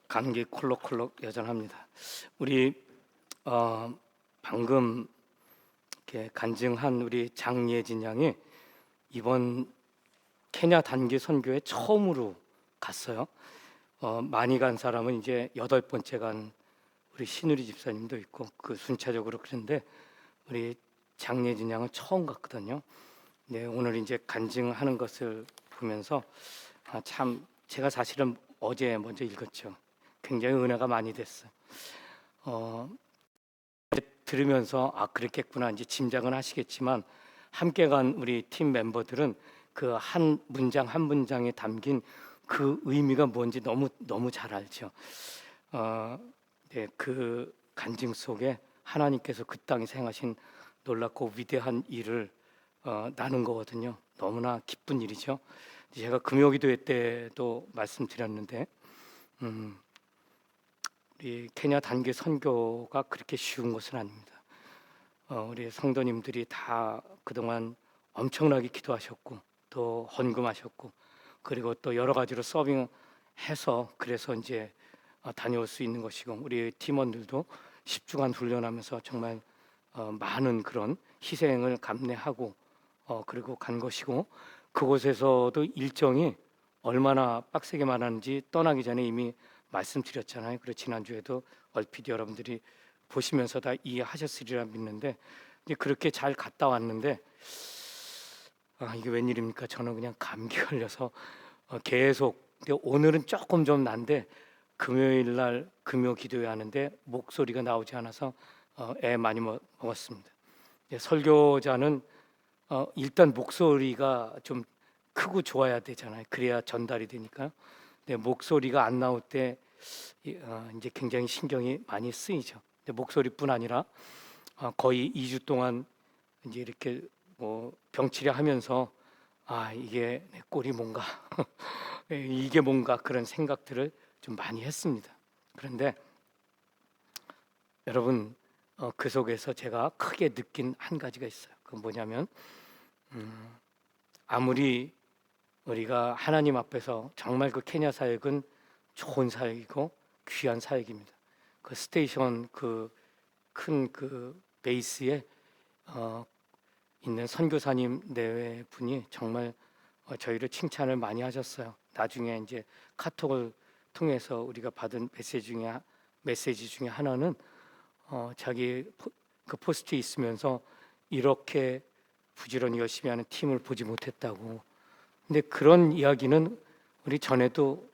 감기 콜록콜록 여전합니다. 우리 방금 이렇게 간증한 우리 장예진 양이 이번 케냐 단기 선교에 처음으로 갔어요. 많이 간 사람은 이제 8번째 간 우리 신우리 집사님도 있고 그 순차적으로 그런데 우리 장예진 양은 처음 갔거든요. 네, 오늘 이제 간증하는 것을 보면서 참 제가 사실은 어제 먼저 읽었죠. 굉장히 은혜가 많이 됐어요. 들으면서 그랬겠구나 이제 짐작은 하시겠지만 함께 간 우리 팀 멤버들은 그 한 문장 한 문장에 담긴 그 의미가 뭔지 너무 잘 알죠. 네, 그 간증 속에 하나님께서 그 땅에서 행하신 놀랍고 위대한 일을 나눈 거거든요. 너무나 기쁜 일이죠. 제가 금요기도회 때도 말씀드렸는데 우리 케냐 단기 선교가 그렇게 쉬운 것은 아닙니다. 우리 성도님들이 다 그동안 엄청나게 기도하셨고 또 헌금하셨고 그리고 또 여러 가지로 서빙해서 그래서 이제 다녀올 수 있는 것이고 우리 팀원들도 10주간 훈련하면서 정말 많은 그런 희생을 감내하고 그리고 간 것이고 그곳에서도 일정이 얼마나 빡세게 말하는지 떠나기 전에 이미 말씀드렸잖아요. 그리고 지난주에도 얼핏 여러분들이 보시면서 다 이해하셨으리라 믿는데 이제 그렇게 잘 갔다 왔는데 이게 웬일입니까? 저는 그냥 감기 걸려서 계속 근데 오늘은 조금 좀 난데 금요일 날 금요 기도회 하는데 목소리가 나오지 않아서 애 많이 먹었습니다. 설교자는 일단 목소리가 좀 크고 좋아야 되잖아요. 그래야 전달이 되니까. 근데 목소리가 안 나올 때 이제 굉장히 신경이 많이 쓰이죠. 근데 목소리뿐 아니라 거의 2주 동안 이제 이렇게 병치레하면서 이게 내 꼴이 뭔가 이게 뭔가 그런 생각들을 좀 많이 했습니다. 그런데 여러분 그 속에서 제가 크게 느낀 한 가지가 있어요. 그건 뭐냐면 아무리 우리가 하나님 앞에서 정말 그 케냐 사역은 좋은 사역이고 귀한 사역입니다. 그 스테이션 그 큰 그 베이스에 있는 선교사님 내외 분이 정말 저희를 칭찬을 많이 하셨어요. 나중에 이제 카톡을 통해서 우리가 받은 메시지 중에 하나는 자기 그 포스트에 있으면서 이렇게 부지런히 열심히 하는 팀을 보지 못했다고. 근데 그런 이야기는 우리 전에도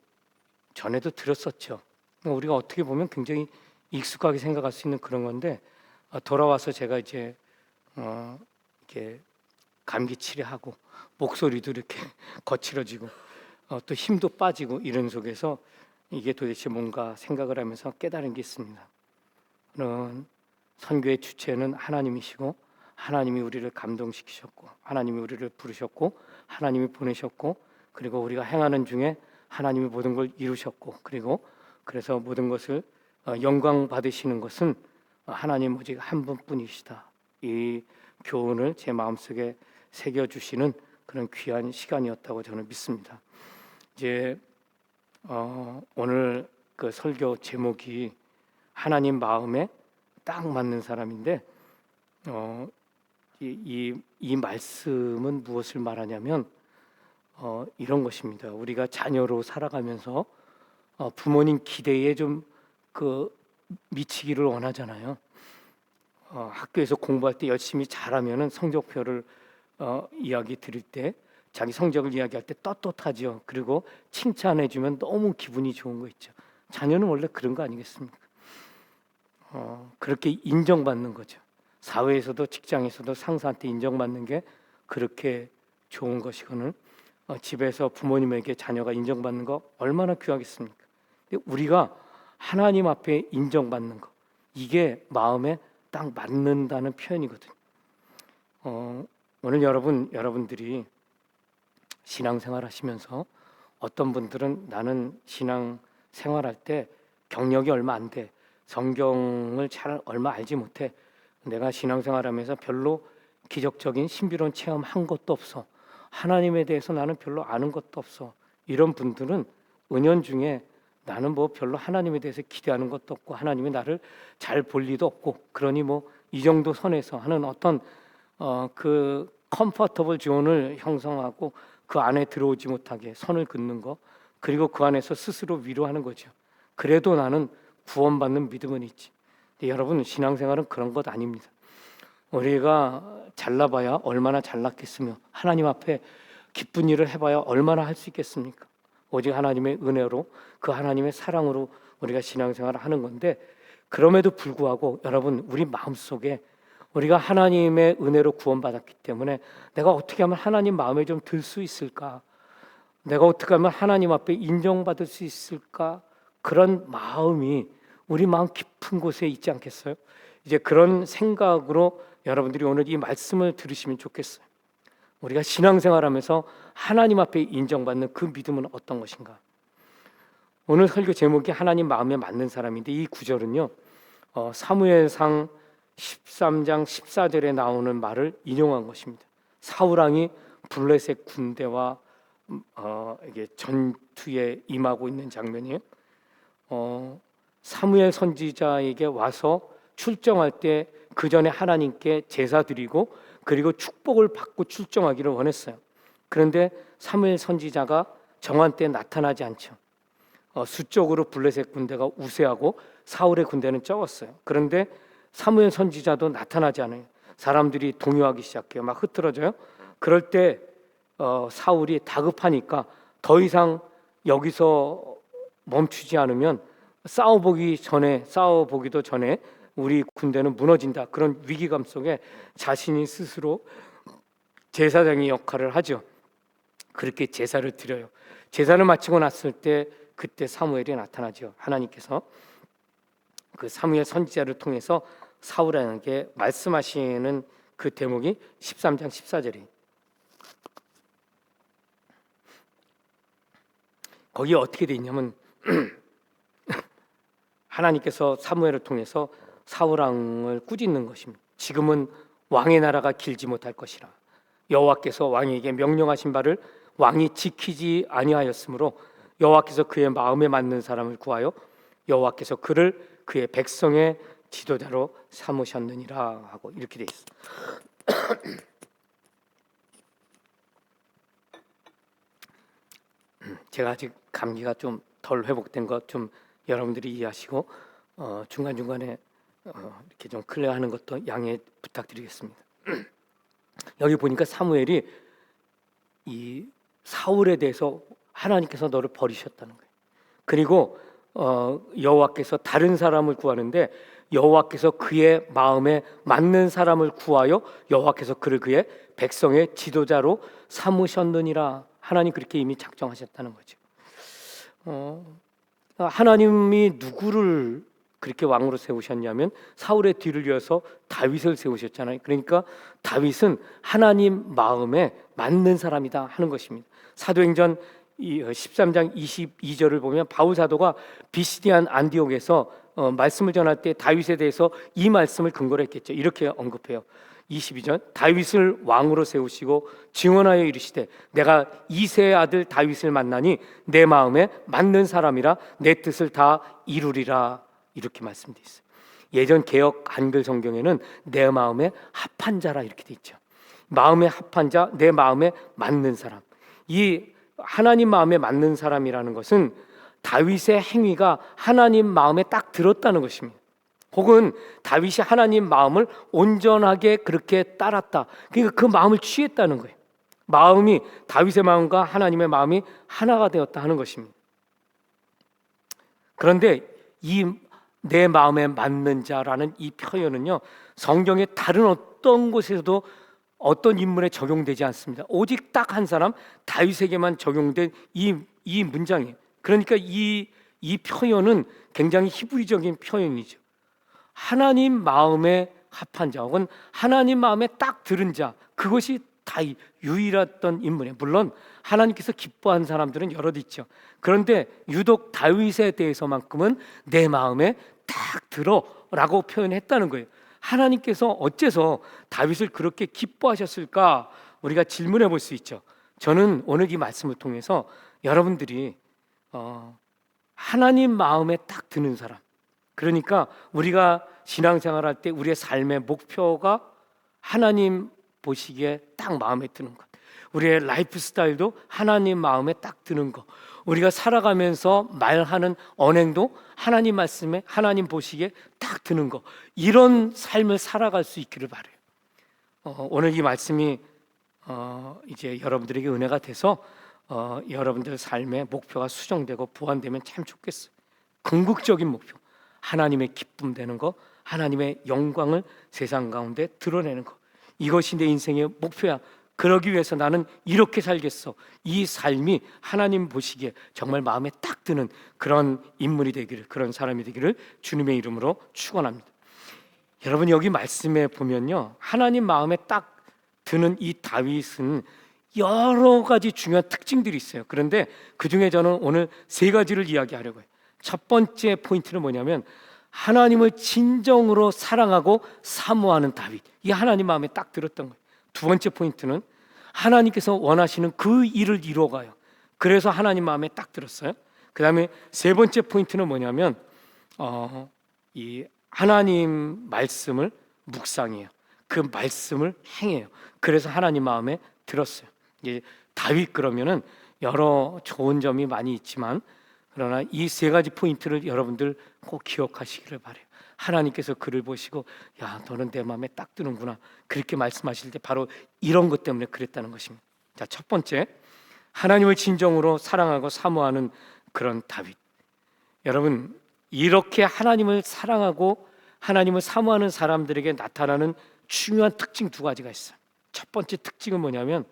들었었죠. 우리가 어떻게 보면 굉장히 익숙하게 생각할 수 있는 그런 건데 돌아와서 제가 이제 이렇게 감기 치료하고 목소리도 이렇게 거칠어지고 또 힘도 빠지고 이런 속에서 이게 도대체 뭔가 생각을 하면서 깨달은 게 있습니다. 선교의 주체는 하나님이시고 하나님이 우리를 감동시키셨고 하나님이 우리를 부르셨고 하나님이 보내셨고 그리고 우리가 행하는 중에 하나님이 모든 걸 이루셨고 그리고 그래서 모든 것을 영광 받으시는 것은 하나님 오직 한 분뿐이시다. 이 교훈을 제 마음속에 새겨주시는 그런 귀한 시간이었다고 저는 믿습니다. 이제 오늘 그 설교 제목이 하나님 마음에 딱 맞는 사람인데 이 말씀은 무엇을 말하냐면 이런 것입니다. 우리가 자녀로 살아가면서 부모님 기대에 좀 미치기를 원하잖아요. 학교에서 공부할 때 열심히 잘하면은 성적표를 이야기 드릴 때 자기 성적을 이야기할 때 떳떳하죠. 그리고 칭찬해주면 너무 기분이 좋은 거 있죠. 자녀는 원래 그런 거 아니겠습니까? 그렇게 인정받는 거죠. 사회에서도 직장에서도 상사한테 인정받는 게 그렇게 좋은 것이거늘 집에서 부모님에게 자녀가 인정받는 거 얼마나 귀하겠습니까? 근데 우리가 하나님 앞에 인정받는 거 이게 마음에 딱 맞는다는 표현이거든요. 오늘 여러분들이 신앙생활 하시면서 어떤 분들은 나는 신앙생활할 때 경력이 얼마 안 돼. 성경을 잘 얼마 알지 못해. 내가 신앙생활하면서 별로 기적적인 신비로운 체험 한 것도 없어. 하나님에 대해서 나는 별로 아는 것도 없어. 이런 분들은 은연중에 나는 뭐 별로 하나님에 대해서 기대하는 것도 없고 하나님이 나를 잘 볼 리도 없고 그러니 뭐 이 정도 선에서 하는 어떤 그 컴포터블 존을 형성하고 그 안에 들어오지 못하게 선을 긋는 거, 그리고 그 안에서 스스로 위로하는 거죠. 그래도 나는 구원받는 믿음은 있지. 근데 여러분, 신앙생활은 그런 것 아닙니다. 우리가 잘나봐야 얼마나 잘났겠으며 하나님 앞에 기쁜 일을 해봐야 얼마나 할 수 있겠습니까? 오직 하나님의 은혜로, 그 하나님의 사랑으로 우리가 신앙생활을 하는 건데, 그럼에도 불구하고 여러분, 우리 마음속에 우리가 하나님의 은혜로 구원받았기 때문에 내가 어떻게 하면 하나님 마음에 좀 들 수 있을까? 내가 어떻게 하면 하나님 앞에 인정받을 수 있을까? 그런 마음이 우리 마음 깊은 곳에 있지 않겠어요? 이제 그런 생각으로 여러분들이 오늘 이 말씀을 들으시면 좋겠어요. 우리가 신앙생활하면서 하나님 앞에 인정받는 그 믿음은 어떤 것인가? 오늘 설교 제목이 하나님 마음에 맞는 사람인데, 이 구절은요 사무엘상 13장 14절에 나오는 말을 인용한 것입니다. 사울왕이 블레셋 군대와 이게 전투에 임하고 있는 장면이에요. 사무엘 선지자에게 와서 출정할 때 그 전에 하나님께 제사 드리고 그리고 축복을 받고 출정하기를 원했어요. 그런데 사무엘 선지자가 정한 때 나타나지 않죠. 수적으로 블레셋 군대가 우세하고 사울의 군대는 적었어요. 그런데 사무엘 선지자도 나타나지 않아요. 사람들이 동요하기 시작해요. 막 흐트러져요. 그럴 때 사울이 다급하니까 더 이상 여기서 멈추지 않으면 싸워보기도 전에 우리 군대는 무너진다. 그런 위기감 속에 자신이 스스로 제사장의 역할을 하죠. 그렇게 제사를 드려요. 제사를 마치고 났을 때 그때 사무엘이 나타나죠. 하나님께서 그 사무엘 선지자를 통해서 사울에게 말씀하시는 그 대목이 13장 14절이. 거기에 어떻게 돼 있냐면 하나님께서 사무엘을 통해서 사울왕을 꾸짖는 것입니다. 지금은 왕의 나라가 길지 못할 것이라. 여호와께서 왕에게 명령하신 바를 왕이 지키지 아니하였으므로 여호와께서 그의 마음에 맞는 사람을 구하여 여호와께서 그를 그의 백성의 지도자로 삼으셨느니라 하고 이렇게 돼 있어. 제가 아직 감기가 좀 덜 회복된 것 좀 여러분들이 이해하시고 중간중간에 이렇게 좀 클레어하는 것도 양해 부탁드리겠습니다. 여기 보니까 사무엘이 이 사울에 대해서 하나님께서 너를 버리셨다는 거예요. 그리고 여호와께서 다른 사람을 구하는데 여호와께서 그의 마음에 맞는 사람을 구하여 여호와께서 그를 그의 백성의 지도자로 삼으셨느니라. 하나님 그렇게 이미 작정하셨다는 거죠. 하나님이 누구를 그렇게 왕으로 세우셨냐면 사울의 뒤를 이어서 다윗을 세우셨잖아요. 그러니까 다윗은 하나님 마음에 맞는 사람이다 하는 것입니다. 사도행전 13장 22절을 보면 바울 사도가 비시디안 안디옥에서 말씀을 전할 때 다윗에 대해서 이 말씀을 근거로 했겠죠. 이렇게 언급해요. 22절, 다윗을 왕으로 세우시고 증언하여 이르시되 내가 이새의 아들 다윗을 만나니 내 마음에 맞는 사람이라 내 뜻을 다 이루리라. 이렇게 말씀되어 있어요. 예전 개역 한글 성경에는 내 마음에 합한 자라 이렇게 돼 있죠. 마음에 합한 자, 내 마음에 맞는 사람. 이 하나님 마음에 맞는 사람이라는 것은 다윗의 행위가 하나님 마음에 딱 들었다는 것입니다. 혹은 다윗이 하나님 마음을 온전하게 그렇게 따랐다. 그러니까 그 마음을 취했다는 거예요. 마음이 다윗의 마음과 하나님의 마음이 하나가 되었다 하는 것입니다. 그런데 이 내 마음에 맞는 자라는 이 표현은요, 성경의 다른 어떤 곳에서도 어떤 인물에 적용되지 않습니다. 오직 딱 한 사람 다윗에게만 적용된 이 문장이에요. 그러니까 이 표현은 굉장히 히브리적인 표현이죠. 하나님 마음에 합한 자 혹은 하나님 마음에 딱 들은 자, 그것이 다 유일했던 인물이에요. 물론 하나님께서 기뻐한 사람들은 여럿 있죠. 그런데 유독 다윗에 대해서만큼은 내 마음에 딱 들어라고 표현했다는 거예요. 하나님께서 어째서 다윗을 그렇게 기뻐하셨을까? 우리가 질문해 볼 수 있죠. 저는 오늘 이 말씀을 통해서 여러분들이 하나님 마음에 딱 드는 사람. 그러니까 우리가 신앙생활할 때 우리의 삶의 목표가 하나님 보시기에 딱 마음에 드는 것, 우리의 라이프 스타일도 하나님 마음에 딱 드는 것, 우리가 살아가면서 말하는 언행도 하나님 말씀에 하나님 보시기에 딱 드는 것, 이런 삶을 살아갈 수 있기를 바라요. 오늘 이 말씀이 이제 여러분들에게 은혜가 돼서 여러분들 삶의 목표가 수정되고 보완되면 참 좋겠어요. 궁극적인 목표, 하나님의 기쁨 되는 거, 하나님의 영광을 세상 가운데 드러내는 거, 이것이 내 인생의 목표야. 그러기 위해서 나는 이렇게 살겠어. 이 삶이 하나님 보시기에 정말 마음에 딱 드는 그런 인물이 되기를, 그런 사람이 되기를 주님의 이름으로 축원합니다. 여러분, 여기 말씀에 보면요, 하나님 마음에 딱 드는 이 다윗은 여러 가지 중요한 특징들이 있어요. 그런데 그 중에 저는 오늘 세 가지를 이야기하려고 해요. 첫 번째 포인트는 뭐냐면 하나님을 진정으로 사랑하고 사모하는 다윗, 이 하나님 마음에 딱 들었던 거예요. 두 번째 포인트는 하나님께서 원하시는 그 일을 이루어가요. 그래서 하나님 마음에 딱 들었어요. 그 다음에 세 번째 포인트는 뭐냐면 이 하나님 말씀을 묵상해요. 그 말씀을 행해요. 그래서 하나님 마음에 들었어요. 이제 다윗 그러면은 여러 좋은 점이 많이 있지만, 그러나 이 세 가지 포인트를 여러분들 꼭 기억하시기를 바라요. 하나님께서 그를 보시고 야, 너는 내 마음에 딱 드는구나, 그렇게 말씀하실 때 바로 이런 것 때문에 그랬다는 것입니다. 자, 첫 번째, 하나님을 진정으로 사랑하고 사모하는 그런 다윗. 여러분, 이렇게 하나님을 사랑하고 하나님을 사모하는 사람들에게 나타나는 중요한 특징 두 가지가 있어요. 첫 번째 특징은 뭐냐면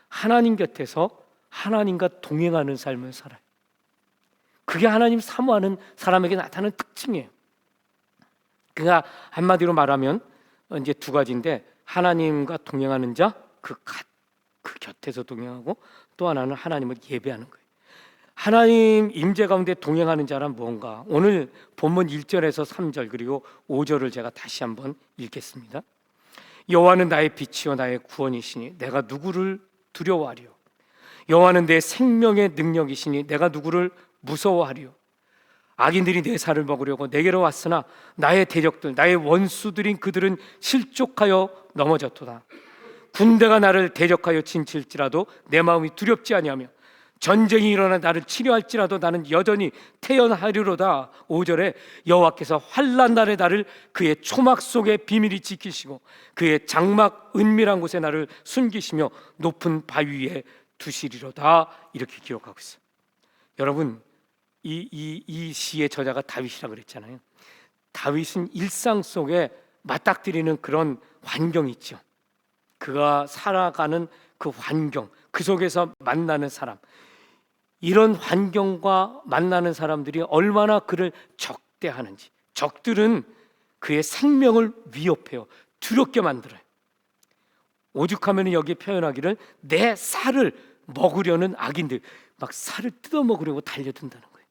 하나님 곁에서 하나님과 동행하는 삶을 살아요. 그게 하나님 사모하는 사람에게 나타나는 특징이에요. 그가 한마디로 말하면 이제 두 가지인데, 하나님과 동행하는 자, 그 곁에서 동행하고, 또 하나는 하나님을 예배하는 거예요. 하나님 임재 가운데 동행하는 자란 무언가? 오늘 본문 1절에서 3절 그리고 5절을 제가 다시 한번 읽겠습니다. 여호와는 나의 빛이요 나의 구원이시니 내가 누구를 두려워하리요? 여호와는 내 생명의 능력이시니 내가 누구를 무서워하리요? 악인들이 내 살을 먹으려고 내게로 왔으나 나의 대적들, 나의 원수들인 그들은 실족하여 넘어졌도다. 군대가 나를 대적하여 진칠지라도 내 마음이 두렵지 아니하며 전쟁이 일어나 나를 치료할지라도 나는 여전히 태어나리로다. 5절에 여호와께서 환난 날에 나를 그의 초막 속에 비밀히 지키시고 그의 장막 은밀한 곳에 나를 숨기시며 높은 바위 위에 두시리로다. 이렇게 기록하고 있어요. 여러분, 이 시의 저자가 다윗이라 그랬잖아요. 다윗은 일상 속에 맞닥뜨리는 그런 환경이 있죠. 그가 살아가는 그 환경, 그 속에서 만나는 사람, 이런 환경과 만나는 사람들이 얼마나 그를 적대하는지, 적들은 그의 생명을 위협해요. 두렵게 만들어요. 오죽하면 여기 표현하기를 내 살을 먹으려는 악인들, 막 살을 뜯어먹으려고 달려든다는 거예요.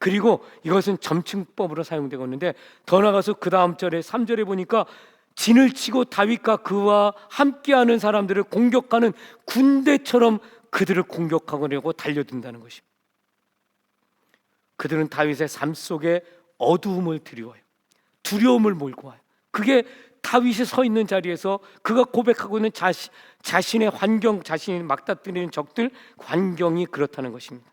그리고 이것은 점층법으로 사용되고 있는데, 더 나가서 그 다음 절에 3절에 보니까 진을 치고 다윗과 그와 함께하는 사람들을 공격하는 군대처럼 그들을 공격하려고 달려든다는 것입니다. 그들은 다윗의 삶 속에 어두움을 드리워요. 두려움을 몰고 와요. 그게 다윗이 서 있는 자리에서 그가 고백하고 있는 자신의 환경, 자신이 맞닥뜨리는 적들 환경이 그렇다는 것입니다.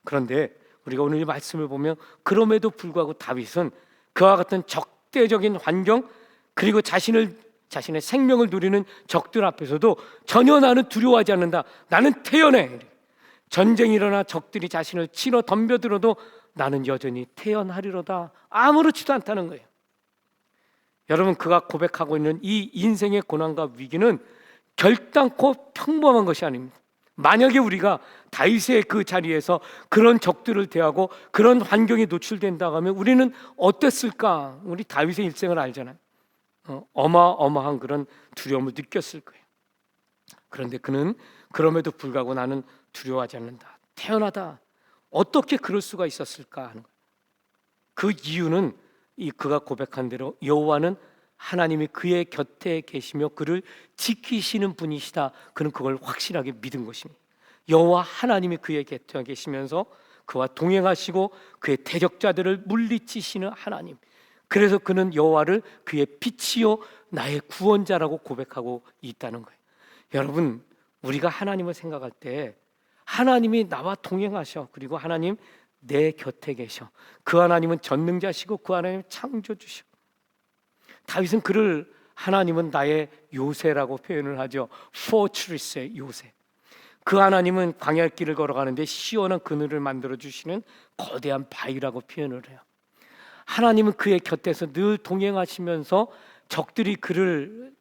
그런데 우리가 오늘 이 말씀을 보면 그럼에도 불구하고 다윗은 그와 같은 적대적인 환경, 그리고 자신의 생명을 누리는 적들 앞에서도 전혀 나는 두려워하지 않는다. 나는 태어내. 전쟁이 일어나 적들이 자신을 치러 덤벼들어도 나는 여전히 태어나리로다. 아무렇지도 않다는 거예요. 여러분, 그가 고백하고 있는 이 인생의 고난과 위기는 결단코 평범한 것이 아닙니다. 만약에 우리가 다윗의 그 자리에서 그런 적들을 대하고 그런 환경에 노출된다고 하면 우리는 어땠을까? 우리 다윗의 일생을 알잖아요. 어마어마한 그런 두려움을 느꼈을 거예요. 그런데 그는 그럼에도 불구하고 나는 두려워하지 않는다. 태어나다. 어떻게 그럴 수가 있었을까 하는 거예요. 그 이유는 그가 고백한 대로 여호와는 하나님이 그의 곁에 계시며 그를 지키시는 분이시다. 그는 그걸 확실하게 믿은 것입니다. 여호와 하나님이 그의 곁에 계시면서 그와 동행하시고 그의 대적자들을 물리치시는 하나님. 그래서 그는 여호와를 그의 빛이요 나의 구원자라고 고백하고 있다는 거예요. 여러분, 우리가 하나님을 생각할 때 하나님이 나와 동행하셔. 그리고 하나님 내 곁에 계셔. 그 하나님은 전능자시고 그 하나님은 창조주시고, 다윗은 그를 하나님은 나의 요새라고 표현을 하죠. 포트리스의 요새. 그 하나님은 광야길을 걸어가는데 시원한 그늘을 만들어 주시는 거대한 바위라고 표현을 해요. 하나님은 그의 곁에서 늘 동행하시면서 적들이 그를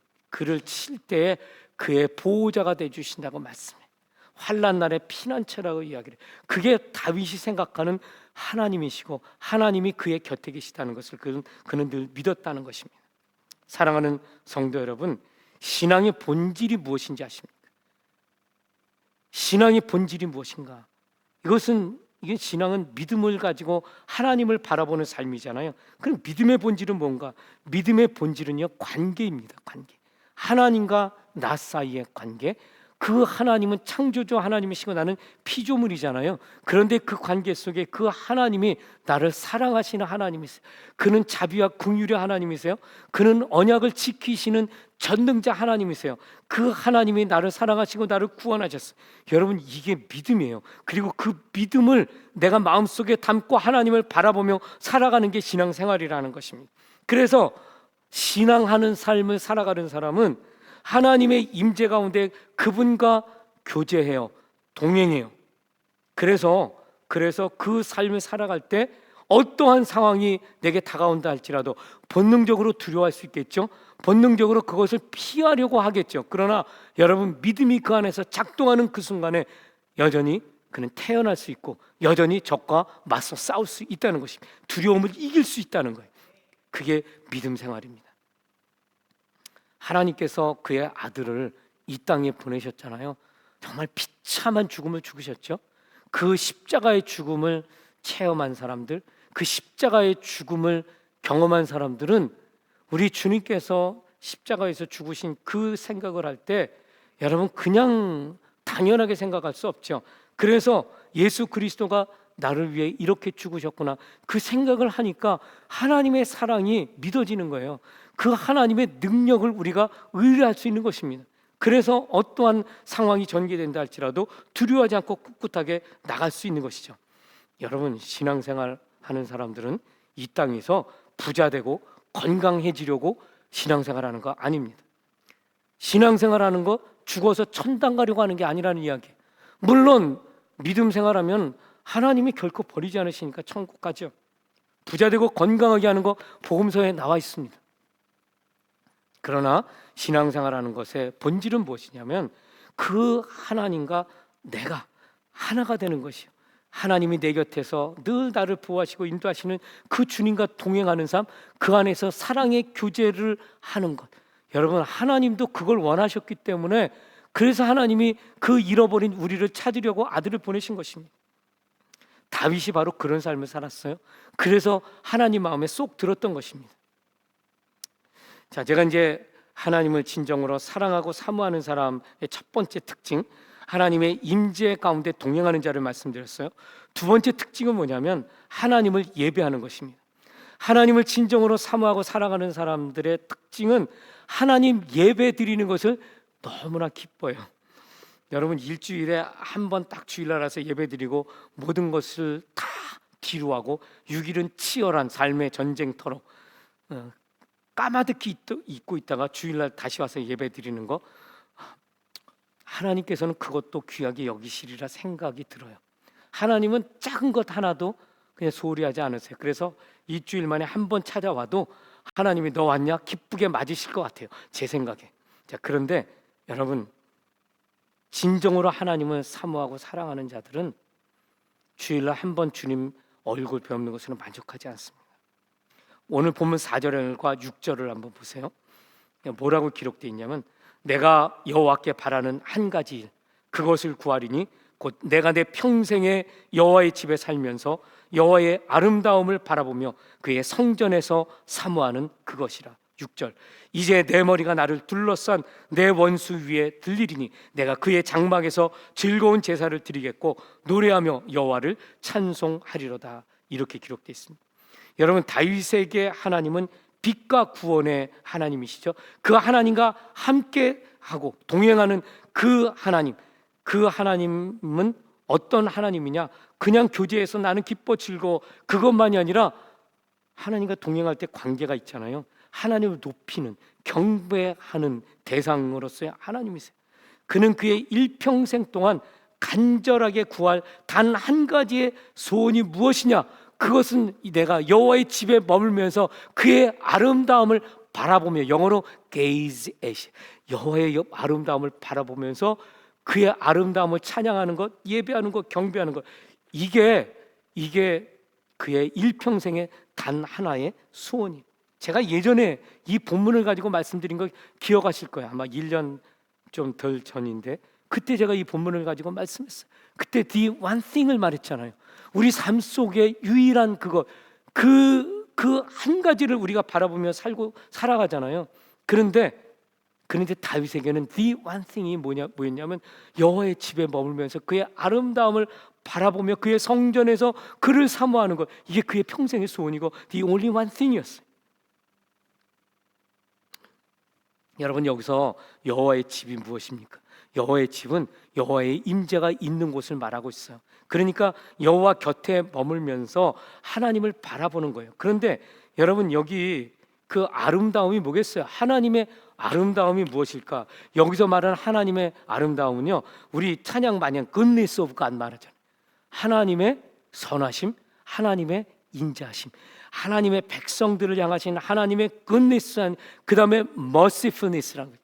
칠 때에 그의 보호자가 돼 주신다고 말씀해요. 환난 날의 피난처라고 이야기를 해요. 그게 다윗이 생각하는 하나님이시고 하나님이 그의 곁에 계시다는 것을 그는 늘 믿었다는 것입니다. 사랑하는 성도 여러분, 신앙의 본질이 무엇인지 아십니까? 신앙의 본질이 무엇인가? 이게 신앙은 믿음을 가지고 하나님을 바라보는 삶이잖아요. 그럼 믿음의 본질은 뭔가? 믿음의 본질은요, 관계입니다. 관계. 하나님과 나 사이의 관계. 그 하나님은 창조주 하나님이시고 나는 피조물이잖아요. 그런데 그 관계 속에 그 하나님이 나를 사랑하시는 하나님이세요. 그는 자비와 긍휼의 하나님이세요. 그는 언약을 지키시는 전능자 하나님이세요. 그 하나님이 나를 사랑하시고 나를 구원하셨어요. 여러분, 이게 믿음이에요. 그리고 그 믿음을 내가 마음속에 담고 하나님을 바라보며 살아가는 게 신앙생활이라는 것입니다. 그래서 신앙하는 삶을 살아가는 사람은 하나님의 임재 가운데 그분과 교제해요. 동행해요. 그래서 그 삶을 살아갈 때 어떠한 상황이 내게 다가온다 할지라도 본능적으로 두려워할 수 있겠죠. 본능적으로 그것을 피하려고 하겠죠. 그러나 여러분, 믿음이 그 안에서 작동하는 그 순간에 여전히 그는 태어날 수 있고 여전히 적과 맞서 싸울 수 있다는 것입니다. 두려움을 이길 수 있다는 거예요. 그게 믿음 생활입니다. 하나님께서 그의 아들을 이 땅에 보내셨잖아요. 정말 비참한 죽음을 죽으셨죠. 그 십자가의 죽음을 체험한 사람들, 그 십자가의 죽음을 경험한 사람들은 우리 주님께서 십자가에서 죽으신 그 생각을 할 때 여러분, 그냥 당연하게 생각할 수 없죠. 그래서 예수 그리스도가 나를 위해 이렇게 죽으셨구나, 그 생각을 하니까 하나님의 사랑이 믿어지는 거예요. 그 하나님의 능력을 우리가 의뢰할 수 있는 것입니다. 그래서 어떠한 상황이 전개된다 할지라도 두려워하지 않고 꿋꿋하게 나갈 수 있는 것이죠. 여러분, 신앙생활 하는 사람들은 이 땅에서 부자되고 건강해지려고 신앙생활하는 거 아닙니다. 신앙생활하는 거 죽어서 천당 가려고 하는 게 아니라는 이야기. 물론 믿음 생활하면 하나님이 결코 버리지 않으시니까 천국 가죠. 부자되고 건강하게 하는 거 복음서에 나와 있습니다. 그러나 신앙생활하는 것의 본질은 무엇이냐면 그 하나님과 내가 하나가 되는 것이요. 하나님이 내 곁에서 늘 나를 보호하시고 인도하시는 그 주님과 동행하는 삶, 그 안에서 사랑의 교제를 하는 것. 여러분, 하나님도 그걸 원하셨기 때문에 그래서 하나님이 그 잃어버린 우리를 찾으려고 아들을 보내신 것입니다. 다윗이 바로 그런 삶을 살았어요. 그래서 하나님 마음에 쏙 들었던 것입니다. 자, 제가 이제 하나님을 진정으로 사랑하고 사모하는 사람의 첫 번째 특징, 하나님의 임재 가운데 동행하는 자를 말씀드렸어요. 두 번째 특징은 뭐냐면 하나님을 예배하는 것입니다. 하나님을 진정으로 사모하고 사랑하는 사람들의 특징은 하나님 예배 드리는 것을 너무나 기뻐요. 여러분, 일주일에 한 번 딱 주일날 와서 예배 드리고 모든 것을 다 뒤로하고 6일은 치열한 삶의 전쟁터로 까마득히 잊고 있다가 주일날 다시 와서 예배 드리는 거, 하나님께서는 그것도 귀하게 여기시리라 생각이 들어요. 하나님은 작은 것 하나도 그냥 소홀히 하지 않으세요. 그래서 일주일 만에 한 번 찾아와도 하나님이 너 왔냐? 기쁘게 맞으실 것 같아요, 제 생각에. 자, 그런데 여러분, 진정으로 하나님을 사모하고 사랑하는 자들은 주일날 한 번 주님 얼굴 뵙는 것으로 만족하지 않습니다. 오늘 본문 4절과 6절을 한번 보세요. 뭐라고 기록되어 있냐면 내가 여호와께 바라는 한 가지 일, 그것을 구하리니 곧 내가 내 평생에 여호와의 집에 살면서 여호와의 아름다움을 바라보며 그의 성전에서 사모하는 그것이라. 6절 이제 내 머리가 나를 둘러싼 내 원수 위에 들리리니 내가 그의 장막에서 즐거운 제사를 드리겠고 노래하며 여호와를 찬송하리로다. 이렇게 기록되어 있습니다. 여러분, 다윗에게 하나님은 빛과 구원의 하나님이시죠. 그 하나님과 함께 하고 동행하는 그 하나님은 어떤 하나님이냐? 그냥 교제해서 나는 기뻐 즐거워 그것만이 아니라 하나님과 동행할 때 관계가 있잖아요. 하나님을 높이는, 경배하는 대상으로서의 하나님이세요. 그는 그의 일평생 동안 간절하게 구할 단 한 가지의 소원이 무엇이냐? 그것은 내가 여호와의 집에 머물면서 그의 아름다움을 바라보며, 영어로 gaze at, 여호와의 아름다움을 바라보면서 그의 아름다움을 찬양하는 것, 예배하는 것, 경배하는 것, 이게 그의 일평생의 단 하나의 소원이에요. 제가 예전에 이 본문을 가지고 말씀드린 거 기억하실 거예요. 아마 1년 좀 덜 전인데 그때 제가 이 본문을 가지고 말씀했어요. 그때 the one thing을 말했잖아요. 우리 삶 속에 유일한 그거, 그 한 가지를 우리가 바라보며 살아가잖아요. 그런데 다윗에게는 the one thing이 뭐였냐면 여호와의 집에 머물면서 그의 아름다움을 바라보며 그의 성전에서 그를 사모하는 것, 이게 그의 평생의 소원이고 the only one thing이었어요. 여러분, 여기서 여호와의 집이 무엇입니까? 여호와의 집은 여호와의 임재가 있는 곳을 말하고 있어요. 그러니까 여호와 곁에 머물면서 하나님을 바라보는 거예요. 그런데 여러분, 여기 그 아름다움이 뭐겠어요? 하나님의 아름다움이 무엇일까? 여기서 말하는 하나님의 아름다움은요, 우리 찬양 마냥 goodness of God 말하잖아요. 하나님의 선하심, 하나님의 인자하심, 하나님의 백성들을 향하신 하나님의 goodness, 그 다음에 mercifulness라는 거예요.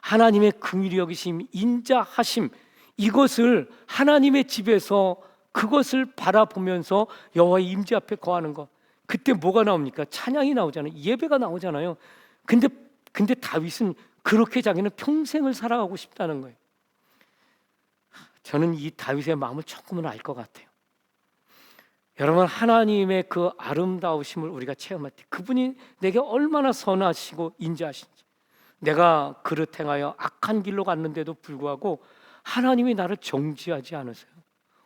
하나님의 긍휼히 여기심, 인자하심, 이것을 하나님의 집에서 그것을 바라보면서 여호와의 임재 앞에 거하는 것, 그때 뭐가 나옵니까? 찬양이 나오잖아요. 예배가 나오잖아요. 근데 다윗은 그렇게 자기는 평생을 살아가고 싶다는 거예요. 저는 이 다윗의 마음을 조금은 알 것 같아요. 여러분, 하나님의 그 아름다우심을 우리가 체험할 때 그분이 내게 얼마나 선하시고 인자하신지, 내가 그릇 행하여 악한 길로 갔는데도 불구하고 하나님이 나를 정죄하지 않으세요.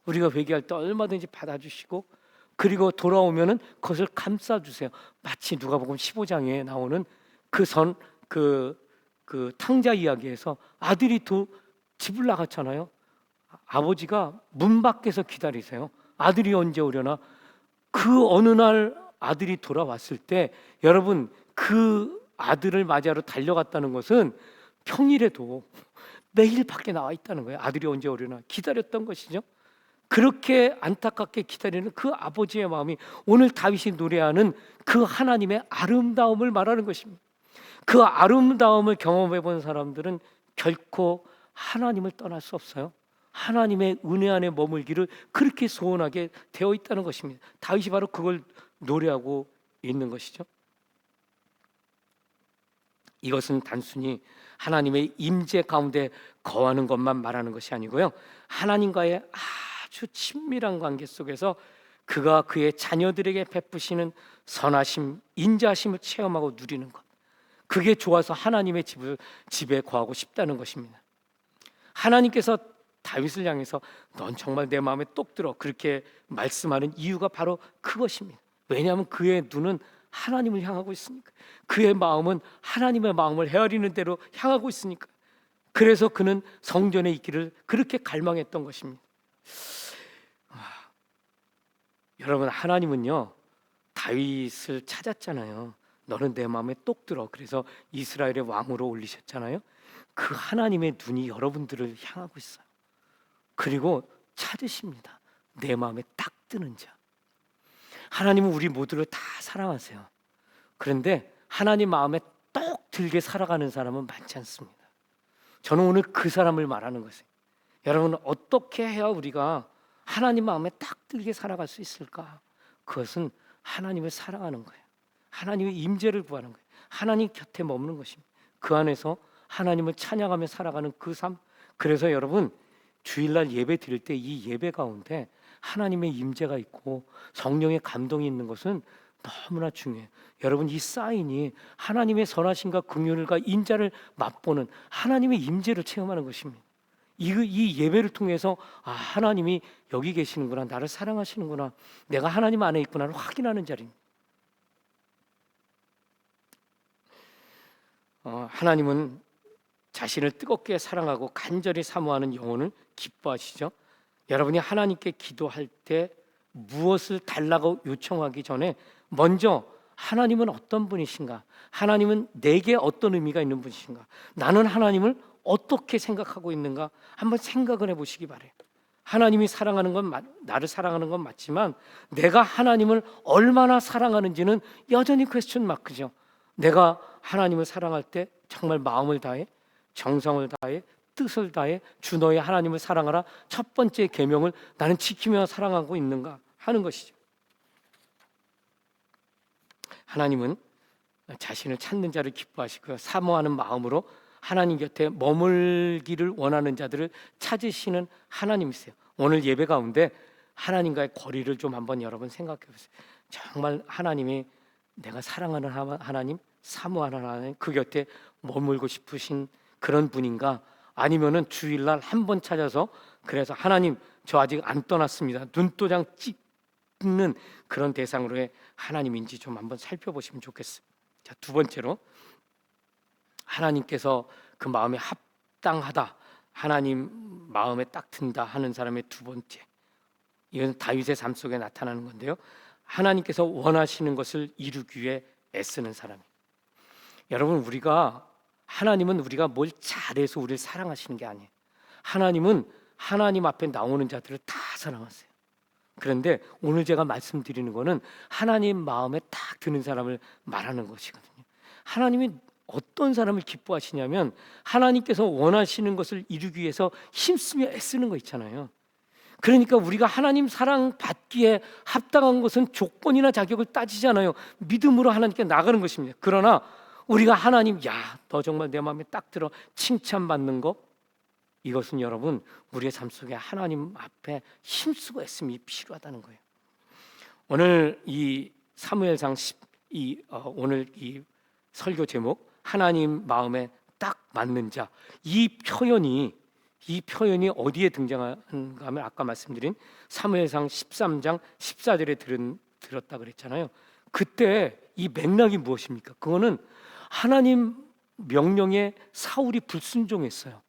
우리가 회개할 때 얼마든지 받아주시고, 그리고 돌아오면은 그것을 감싸주세요. 마치 누가복음 15장에 나오는 그 탕자 이야기에서 아들이 집을 나갔잖아요. 아버지가 문 밖에서 기다리세요. 아들이 언제 오려나. 그 어느 날 아들이 돌아왔을 때, 여러분, 그 아들을 맞이하러 달려갔다는 것은 평일에도 매일 밖에 나와 있다는 거예요. 아들이 언제 오려나 기다렸던 것이죠. 그렇게 안타깝게 기다리는 그 아버지의 마음이 오늘 다윗이 노래하는 그 하나님의 아름다움을 말하는 것입니다. 그 아름다움을 경험해 본 사람들은 결코 하나님을 떠날 수 없어요. 하나님의 은혜 안에 머물기를 그렇게 소원하게 되어 있다는 것입니다. 다윗이 바로 그걸 노래하고 있는 것이죠. 이것은 단순히 하나님의 임재 가운데 거하는 것만 말하는 것이 아니고요, 하나님과의 아주 친밀한 관계 속에서 그가 그의 자녀들에게 베푸시는 선하심, 인자하심을 체험하고 누리는 것, 그게 좋아서 하나님의 집에 거하고 싶다는 것입니다. 하나님께서 다윗을 향해서 넌 정말 내 마음에 똑 들어, 그렇게 말씀하는 이유가 바로 그것입니다. 왜냐하면 그의 눈은 하나님을 향하고 있으니까. 그의 마음은 하나님의 마음을 헤아리는 대로 향하고 있으니까. 그래서 그는 성전에 있기를 그렇게 갈망했던 것입니다. 여러분, 하나님은요, 다윗을 찾았잖아요. 너는 내 마음에 똑 들어. 그래서 이스라엘의 왕으로 올리셨잖아요. 그 하나님의 눈이 여러분들을 향하고 있어요. 그리고 찾으십니다. 내 마음에 딱 드는 자. 하나님은 우리 모두를 다 사랑하세요. 그런데 하나님 마음에 똑 들게 살아가는 사람은 많지 않습니다. 저는 오늘 그 사람을 말하는 것이에요. 여러분, 어떻게 해야 우리가 하나님 마음에 딱 들게 살아갈 수 있을까? 그것은 하나님을 사랑하는 거예요. 하나님의 임재를 구하는 거예요. 하나님 곁에 머무는 것입니다. 그 안에서 하나님을 찬양하며 살아가는 그 삶. 그래서 여러분, 주일날 예배 드릴 때 이 예배 가운데 하나님의 임재가 있고 성령의 감동이 있는 것은 너무나 중요해요. 여러분, 이 사인이 하나님의 선하심과 긍휼과 인자를 맛보는 하나님의 임재를 체험하는 것입니다. 이 예배를 통해서 하나님이 여기 계시는구나, 나를 사랑하시는구나, 내가 하나님 안에 있구나를 확인하는 자리입니다. 하나님은 자신을 뜨겁게 사랑하고 간절히 사모하는 영혼을 기뻐하시죠. 여러분이 하나님께 기도할 때 무엇을 달라고 요청하기 전에 먼저 하나님은 어떤 분이신가? 하나님은 내게 어떤 의미가 있는 분이신가? 나는 하나님을 어떻게 생각하고 있는가? 한번 생각을 해보시기 바래요. 하나님이 사랑하는 건 나를 사랑하는 건 맞지만 내가 하나님을 얼마나 사랑하는지는 여전히 퀘스천 마크죠. 내가 하나님을 사랑할 때 정말 마음을 다해, 정성을 다해, 뜻을 다해 주 너의 하나님을 사랑하라 첫 번째 계명을 나는 지키며 사랑하고 있는가 하는 것이죠. 하나님은 자신을 찾는 자를 기뻐하시고요, 사모하는 마음으로 하나님 곁에 머물기를 원하는 자들을 찾으시는 하나님이세요. 오늘 예배 가운데 하나님과의 거리를 좀 한번 여러분 생각해 보세요. 정말 하나님이 내가 사랑하는 하나님, 사모하는 하나님, 그 곁에 머물고 싶으신 그런 분인가? 아니면은 주일날 한 번 찾아서 그래서 하나님 저 아직 안 떠났습니다, 눈도장 찍는 그런 대상으로의 하나님인지 좀 한번 살펴보시면 좋겠어요. 자, 두 번째로 하나님께서 그 마음에 합당하다, 하나님 마음에 딱 든다 하는 사람의 두 번째, 이건 다윗의 삶 속에 나타나는 건데요, 하나님께서 원하시는 것을 이루기 위해 애쓰는 사람이. 여러분, 하나님은 우리가 뭘 잘해서 우리를 사랑하시는 게 아니에요. 하나님은 하나님 앞에 나오는 자들을 다 사랑하세요. 그런데 오늘 제가 말씀드리는 거는 하나님 마음에 딱 드는 사람을 말하는 것이거든요. 하나님이 어떤 사람을 기뻐하시냐면 하나님께서 원하시는 것을 이루기 위해서 힘쓰며 애쓰는 거 있잖아요. 그러니까 우리가 하나님 사랑 받기에 합당한 것은 조건이나 자격을 따지지 않아요. 믿음으로 하나님께 나가는 것입니다. 그러나 우리가 하나님, 너 정말 내 마음에 딱 들어 칭찬받는 거, 이것은 여러분 우리의 삶 속에 하나님 앞에 힘쓰고 애씀이 필요하다는 거예요. 오늘 이 사무엘상 오늘 이 설교 제목, 하나님 마음에 딱 맞는 자, 이 표현이 어디에 등장하는가 하면 아까 말씀드린 사무엘상 13장 14절에 들었다 그랬잖아요. 그때 이 맥락이 무엇입니까? 그거는 하나님 명령에 사울이 불순종했어요.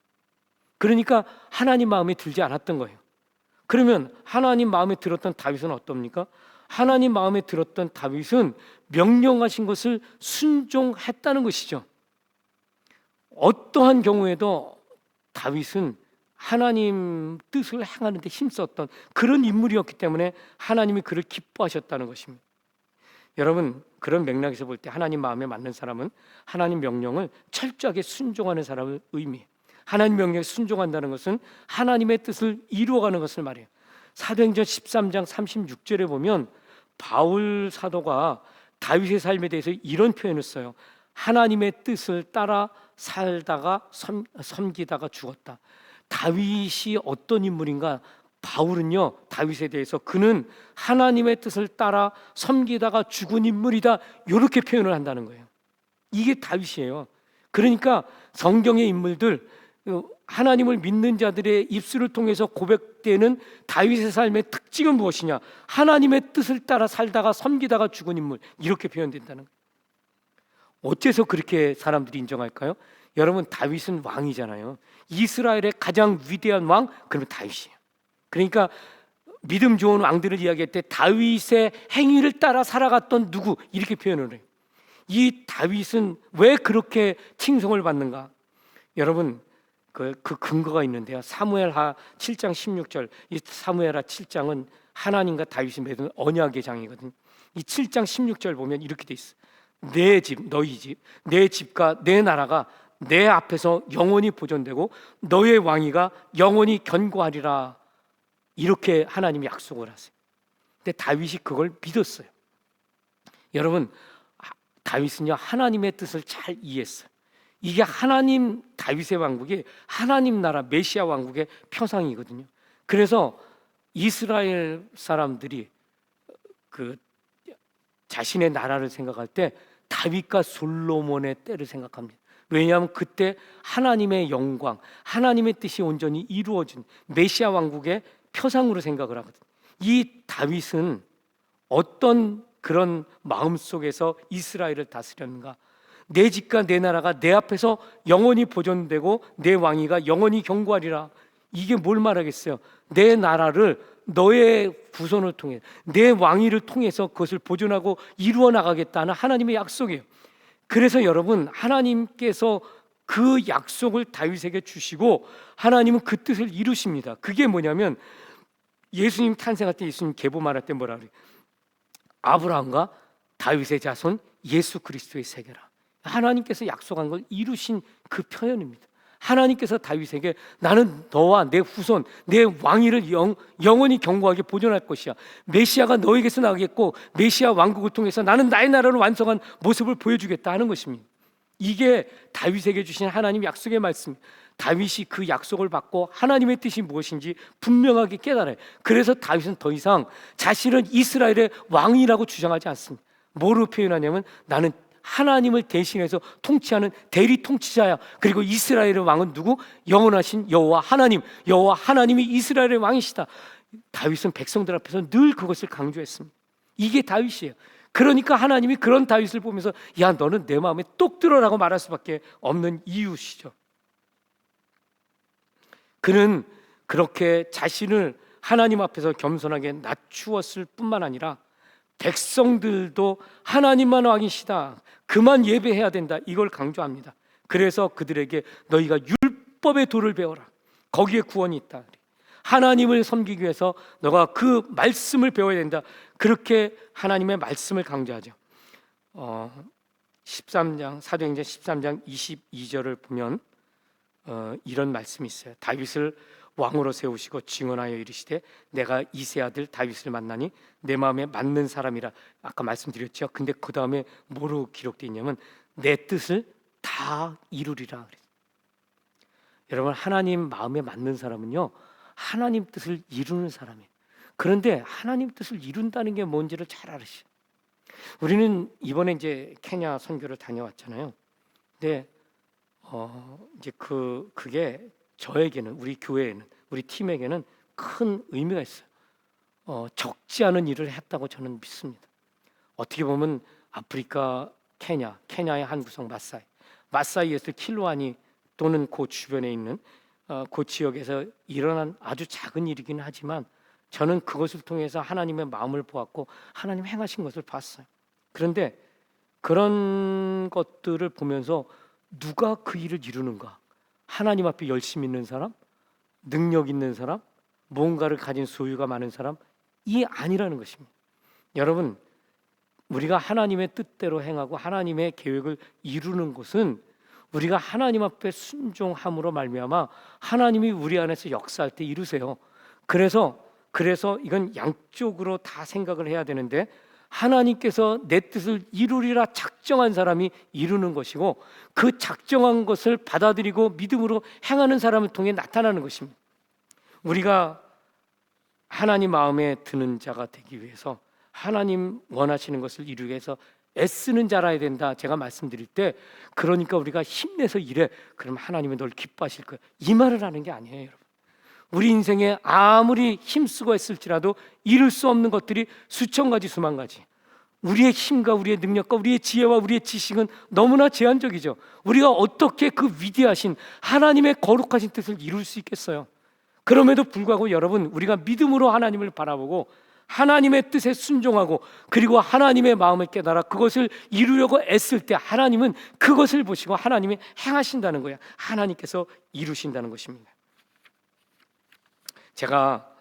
그러니까 하나님 마음에 들지 않았던 거예요. 그러면 하나님 마음에 들었던 다윗은 어떻습니까? 하나님 마음에 들었던 다윗은 명령하신 것을 순종했다는 것이죠. 어떠한 경우에도 다윗은 하나님 뜻을 행하는 데 힘썼던 그런 인물이었기 때문에 하나님이 그를 기뻐하셨다는 것입니다. 여러분, 그런 맥락에서 볼 때 하나님 마음에 맞는 사람은 하나님 명령을 철저하게 순종하는 사람을 의미해요. 하나님 명령에 순종한다는 것은 하나님의 뜻을 이루어가는 것을 말해요. 사도행전 13장 36절에 보면 바울 사도가 다윗의 삶에 대해서 이런 표현을 써요. 하나님의 뜻을 따라 살다가 섬기다가 죽었다. 다윗이 어떤 인물인가? 바울은요, 다윗에 대해서 그는 하나님의 뜻을 따라 섬기다가 죽은 인물이다, 이렇게 표현을 한다는 거예요. 이게 다윗이에요. 그러니까 성경의 인물들, 하나님을 믿는 자들의 입술을 통해서 고백되는 다윗의 삶의 특징은 무엇이냐? 하나님의 뜻을 따라 살다가 섬기다가 죽은 인물, 이렇게 표현된다는 거예요. 어째서 그렇게 사람들이 인정할까요? 여러분, 다윗은 왕이잖아요. 이스라엘의 가장 위대한 왕, 그러면 다윗이에요. 그러니까 믿음 좋은 왕들을 이야기할 때 다윗의 행위를 따라 살아갔던 누구, 이렇게 표현을 해요. 이 다윗은 왜 그렇게 칭송을 받는가? 여러분, 그 근거가 있는데요. 사무엘하 7장 16절, 이 사무엘하 7장은 하나님과 다윗이 맺은 언약의 장이거든요. 이 7장 16절 보면 이렇게 돼 있어요. 내 집, 너희 집, 내 집과 내 나라가 내 앞에서 영원히 보존되고 너의 왕위가 영원히 견고하리라, 이렇게 하나님이 약속을 하세요. 근데 다윗이 그걸 믿었어요. 여러분, 다윗은요, 하나님의 뜻을 잘 이해했어요. 이게 하나님, 다윗의 왕국이 하나님 나라 메시아 왕국의 표상이거든요. 그래서 이스라엘 사람들이 그 자신의 나라를 생각할 때 다윗과 솔로몬의 때를 생각합니다. 왜냐하면 그때 하나님의 영광, 하나님의 뜻이 온전히 이루어진 메시아 왕국의 표상으로 생각을 하거든요. 이 다윗은 어떤 그런 마음 속에서 이스라엘을 다스렸는가? 내 집과 내 나라가 내 앞에서 영원히 보존되고 내 왕위가 영원히 경고하리라. 이게 뭘 말하겠어요? 내 나라를 너의 후손을 통해, 내 왕위를 통해서 그것을 보존하고 이루어 나가겠다는 하나님의 약속이에요. 그래서 여러분, 하나님께서 그 약속을 다윗에게 주시고 하나님은 그 뜻을 이루십니다. 그게 뭐냐면 예수님 탄생할 때, 예수님 계보 말할 때 뭐라 그래요? 아브라함과 다윗의 자손 예수 그리스도의 세계라. 하나님께서 약속한 걸 이루신 그 표현입니다. 하나님께서 다윗에게 나는 너와 내 후손, 내 왕위를 영원히 견고하게 보존할 것이야. 메시아가 너에게서 나가겠고 메시아 왕국을 통해서 나는 나의 나라를 완성한 모습을 보여주겠다 하는 것입니다. 이게 다윗에게 주신 하나님 약속의 말씀. 다윗이 그 약속을 받고 하나님의 뜻이 무엇인지 분명하게 깨달아요. 그래서 다윗은 더 이상 자신은 이스라엘의 왕이라고 주장하지 않습니다. 뭐로 표현하냐면 나는 하나님을 대신해서 통치하는 대리 통치자야. 그리고 이스라엘의 왕은 누구? 영원하신 여호와 하나님, 여호와 하나님이 이스라엘의 왕이시다. 다윗은 백성들 앞에서 늘 그것을 강조했습니다. 이게 다윗이에요. 그러니까 하나님이 그런 다윗을 보면서 야, 너는 내 마음에 똑 들어라고 말할 수밖에 없는 이유시죠. 그는 그렇게 자신을 하나님 앞에서 겸손하게 낮추었을 뿐만 아니라 백성들도 하나님만 왕이시다, 그만 예배해야 된다, 이걸 강조합니다. 그래서 그들에게 너희가 율법의 도를 배워라. 거기에 구원이 있다. 하나님을 섬기기 위해서 너가 그 말씀을 배워야 된다. 그렇게 하나님의 말씀을 강조하죠. 13장 사도행전 13장 22절을 보면 이런 말씀이 있어요. 다윗을 왕으로 세우시고 증언하여 이르시되 내가 이새 아들 다윗을 만나니 내 마음에 맞는 사람이라. 아까 말씀드렸죠. 근데 그 다음에 뭐로 기록되어 있냐면 내 뜻을 다 이루리라. 여러분, 하나님 마음에 맞는 사람은요, 하나님 뜻을 이루는 사람이에요. 그런데 하나님 뜻을 이룬다는 게 뭔지를 잘 알으시죠. 우리는 이번에 이제 케냐 선교를 다녀왔잖아요. 근데 이제 그게 저에게는, 우리 교회에는, 우리 팀에게는 큰 의미가 있어요. 적지 않은 일을 했다고 저는 믿습니다. 어떻게 보면 아프리카 케냐의 한 구석 마사이에서 킬로아니 또는 그 주변에 있는 그 지역에서 일어난 아주 작은 일이긴 하지만 저는 그것을 통해서 하나님의 마음을 보았고 하나님 행하신 것을 봤어요. 그런데 그런 것들을 보면서 누가 그 일을 이루는가? 하나님 앞에 열심히 있는 사람? 능력 있는 사람? 뭔가를 가진 소유가 많은 사람? 이 아니라는 것입니다. 여러분, 우리가 하나님의 뜻대로 행하고 하나님의 계획을 이루는 것은 우리가 하나님 앞에 순종함으로 말미암아 하나님이 우리 안에서 역사할 때 이루세요. 그래서 이건 양쪽으로 다 생각을 해야 되는데, 하나님께서 내 뜻을 이루리라 작정한 사람이 이루는 것이고 그 작정한 것을 받아들이고 믿음으로 행하는 사람을 통해 나타나는 것입니다. 우리가 하나님 마음에 드는 자가 되기 위해서, 하나님 원하시는 것을 이루기 위해서 애쓰는 자라야 된다. 제가 말씀드릴 때 그러니까 우리가 힘내서 일해, 그럼 하나님은 널 기뻐하실 거야, 이 말을 하는 게 아니에요. 여러분, 우리 인생에 아무리 힘쓰고 했을지라도 이룰 수 없는 것들이 수천 가지 수만 가지. 우리의 힘과 우리의 능력과 우리의 지혜와 우리의 지식은 너무나 제한적이죠. 우리가 어떻게 그 위대하신 하나님의 거룩하신 뜻을 이룰 수 있겠어요? 그럼에도 불구하고 여러분, 우리가 믿음으로 하나님을 바라보고 하나님의 뜻에 순종하고 그리고 하나님의 마음을 깨달아 그것을 이루려고 애쓸 때 하나님은 그것을 보시고 하나님이 행하신다는 거예요. 하나님께서 이루신다는 것입니다. 제가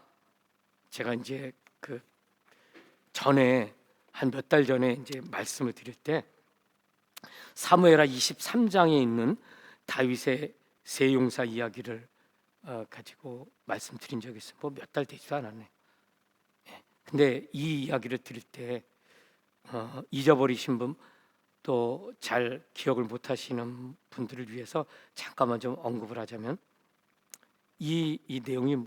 이제 그 전에 한 몇 달 전에 이제 말씀을 드릴 때 사무엘하 23장에 있는 다윗의 세용사 이야기를 가지고 말씀드린 적이 있어요. 뭐 몇 달 되지도 않았네. 근데 이 이야기를 드릴 때 잊어버리신 분, 또 잘 기억을 못하시는 분들을 위해서 잠깐만 좀 언급을 하자면 이 내용이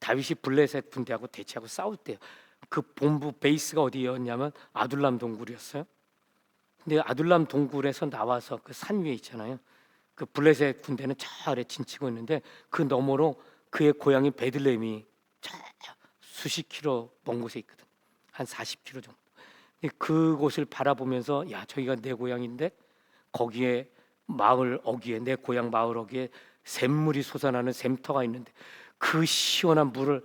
다윗이 블레셋 군대하고 대치하고 싸울 때요. 그 본부 베이스가 어디였냐면 아둘람 동굴이었어요. 근데 아둘람 동굴에서 나와서 그 산 위에 있잖아요. 그 블레셋 군대는 저 아래 진치고 있는데 그 너머로 그의 고향인 베들레헴이 저 수십 킬로 먼 곳에 있거든. 한 40킬로 정도. 근데 그곳을 바라보면서 야, 저기가 내 고향인데 거기에 마을 어귀에 내 고향 마을 어귀에 샘물이 솟아나는 샘터가 있는데 그 시원한 물을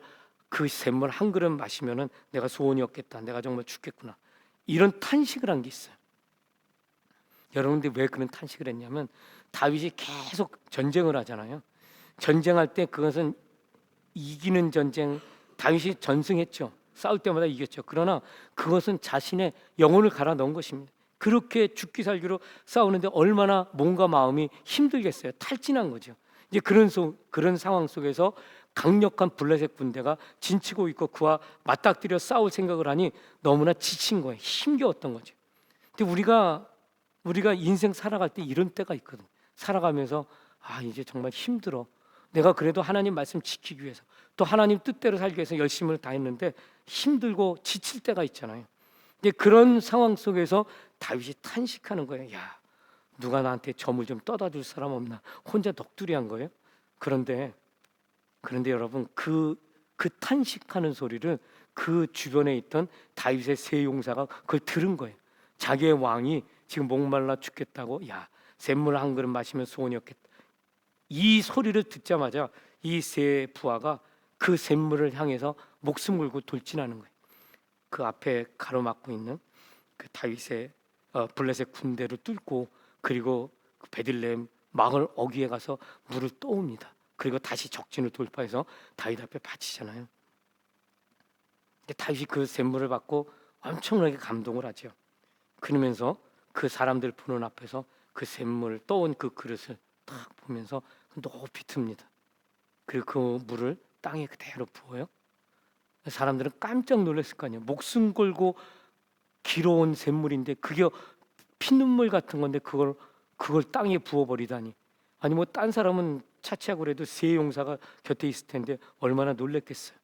그 샘물 한 그릇 마시면은 내가 소원이 없겠다. 내가 정말 죽겠구나. 이런 탄식을 한 게 있어요. 여러분들 왜 그런 탄식을 했냐면 다윗이 계속 전쟁을 하잖아요. 전쟁할 때 그것은 이기는 전쟁, 다윗이 전승했죠. 싸울 때마다 이겼죠. 그러나 그것은 자신의 영혼을 갈아 넣은 것입니다. 그렇게 죽기 살기로 싸우는데 얼마나 몸과 마음이 힘들겠어요. 탈진한 거죠. 이제 그런 상황 속에서 강력한 블레셋 군대가 진치고 있고 그와 맞닥뜨려 싸울 생각을 하니 너무나 지친 거예요. 힘겨웠던 거죠. 근데 우리가 인생 살아갈 때 이런 때가 있거든. 살아가면서 이제 정말 힘들어. 내가 그래도 하나님 말씀 지키기 위해서 또 하나님 뜻대로 살기 위해서 열심을 다했는데 힘들고 지칠 때가 있잖아요. 근데 그런 상황 속에서 다윗이 탄식하는 거예요. 야, 누가 나한테 점을 좀 떠다 줄 사람 없나? 혼자 넋두리한 거예요. 그런데 여러분 그 탄식하는 소리를 그 주변에 있던 다윗의 세 용사가 그걸 들은 거예요. 자기의 왕이 지금 목말라 죽겠다고, 야, 샘물 한 그릇 마시면 소원이 없겠다. 이 소리를 듣자마자 이 세 부하가 그 샘물을 향해서 목숨 걸고 돌진하는 거예요. 그 앞에 가로막고 있는 그 다윗의 블레셋 군대를 뚫고 그리고 그 베들레헴 마을 어귀에 가서 물을 떠옵니다. 그리고 다시 적진을 돌파해서 다윗 앞에 바치잖아요. 근데 다윗이 그 샘물을 받고 엄청나게 감동을 하죠. 그러면서 그 사람들 보는 앞에서 그 샘물 떠온 그 그릇을 딱 보면서 높이 듭니다. 그리고 그 물을 땅에 그대로 부어요. 사람들은 깜짝 놀랐을 거 아니에요. 목숨 걸고 길어온 샘물인데 그게 피눈물 같은 건데 그걸 땅에 부어버리다니. 아니 뭐 딴 사람은 차치하고 그래도 세 용사가 곁에 있을 텐데 얼마나 놀랬겠어요.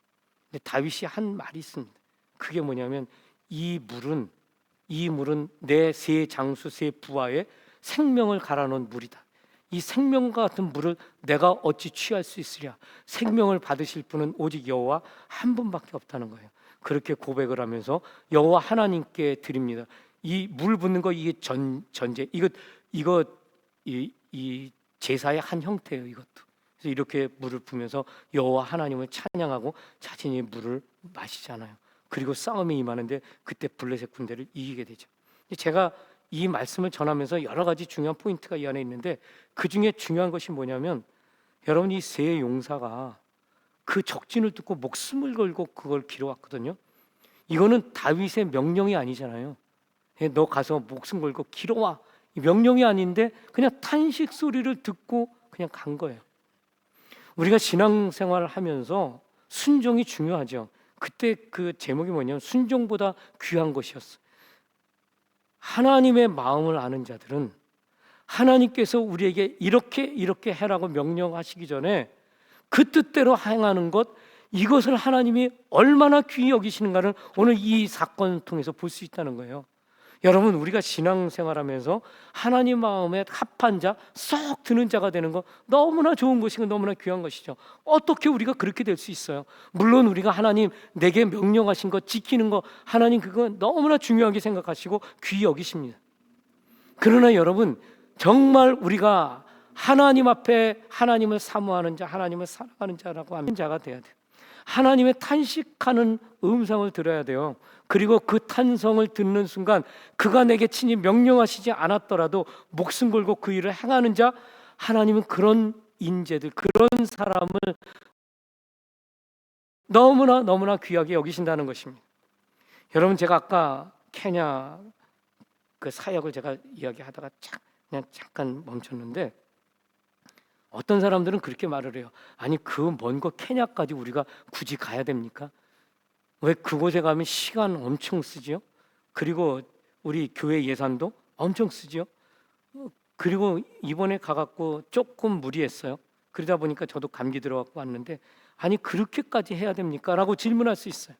근데 다윗이 한 말이 있습니다. 그게 뭐냐면 이 물은 내 세 장수 세 부하의 생명을 갈아놓은 물이다. 이 생명과 같은 물을 내가 어찌 취할 수 있으랴. 생명을 받으실 분은 오직 여호와 한 분밖에 없다는 거예요. 그렇게 고백을 하면서 여호와 하나님께 드립니다. 이 물 붓는 거 이게 전제 이거 이 제사의 한 형태예요. 이것도. 그래서 이렇게 물을 부면서 여호와 하나님을 찬양하고 자신이 물을 마시잖아요. 그리고 싸움이 임하는데 그때 블레셋 군대를 이기게 되죠. 제가 이 말씀을 전하면서 여러 가지 중요한 포인트가 이 안에 있는데 그 중에 중요한 것이 뭐냐면 여러분 이 세 용사가 그 적진을 뚫고 목숨을 걸고 그걸 길어왔거든요. 이거는 다윗의 명령이 아니잖아요. 너 가서 목숨 걸고 길어와. 이 명령이 아닌데 그냥 탄식 소리를 듣고 그냥 간 거예요. 우리가 신앙생활을 하면서 순종이 중요하죠. 그때 그 제목이 뭐냐면 순종보다 귀한 것이었어. 하나님의 마음을 아는 자들은 하나님께서 우리에게 이렇게 해라고 명령하시기 전에 그 뜻대로 행하는 것, 이것을 하나님이 얼마나 귀히 여기시는가를 오늘 이 사건을 통해서 볼 수 있다는 거예요. 여러분 우리가 신앙생활하면서 하나님 마음에 합한 자, 쏙 드는 자가 되는 거 너무나 좋은 것이고 너무나 귀한 것이죠. 어떻게 우리가 그렇게 될 수 있어요? 물론 우리가 하나님 내게 명령하신 것 지키는 거 하나님 그거 너무나 중요하게 생각하시고 귀히 여기십니다. 그러나 여러분 정말 우리가 하나님 앞에 하나님을 사모하는 자, 하나님을 사랑하는 자라고 하는 자가 돼야 돼요. 하나님의 탄식하는 음성을 들어야 돼요. 그리고 그 탄성을 듣는 순간 그가 내게 친히 명령하시지 않았더라도 목숨 걸고 그 일을 행하는 자, 하나님은 그런 인재들, 그런 사람을 너무나 귀하게 여기신다는 것입니다. 여러분 제가 아까 케냐 그 사역을 제가 이야기하다가 그냥 잠깐 멈췄는데 어떤 사람들은 그렇게 말을 해요. 아니 그 먼 거 케냐까지 우리가 굳이 가야 됩니까? 왜 그곳에 가면 시간 엄청 쓰지요? 그리고 우리 교회 예산도 엄청 쓰지요? 그리고 이번에 가갖고 조금 무리했어요. 그러다 보니까 저도 감기 들어갖고 왔는데 아니 그렇게까지 해야 됩니까? 라고 질문할 수 있어요.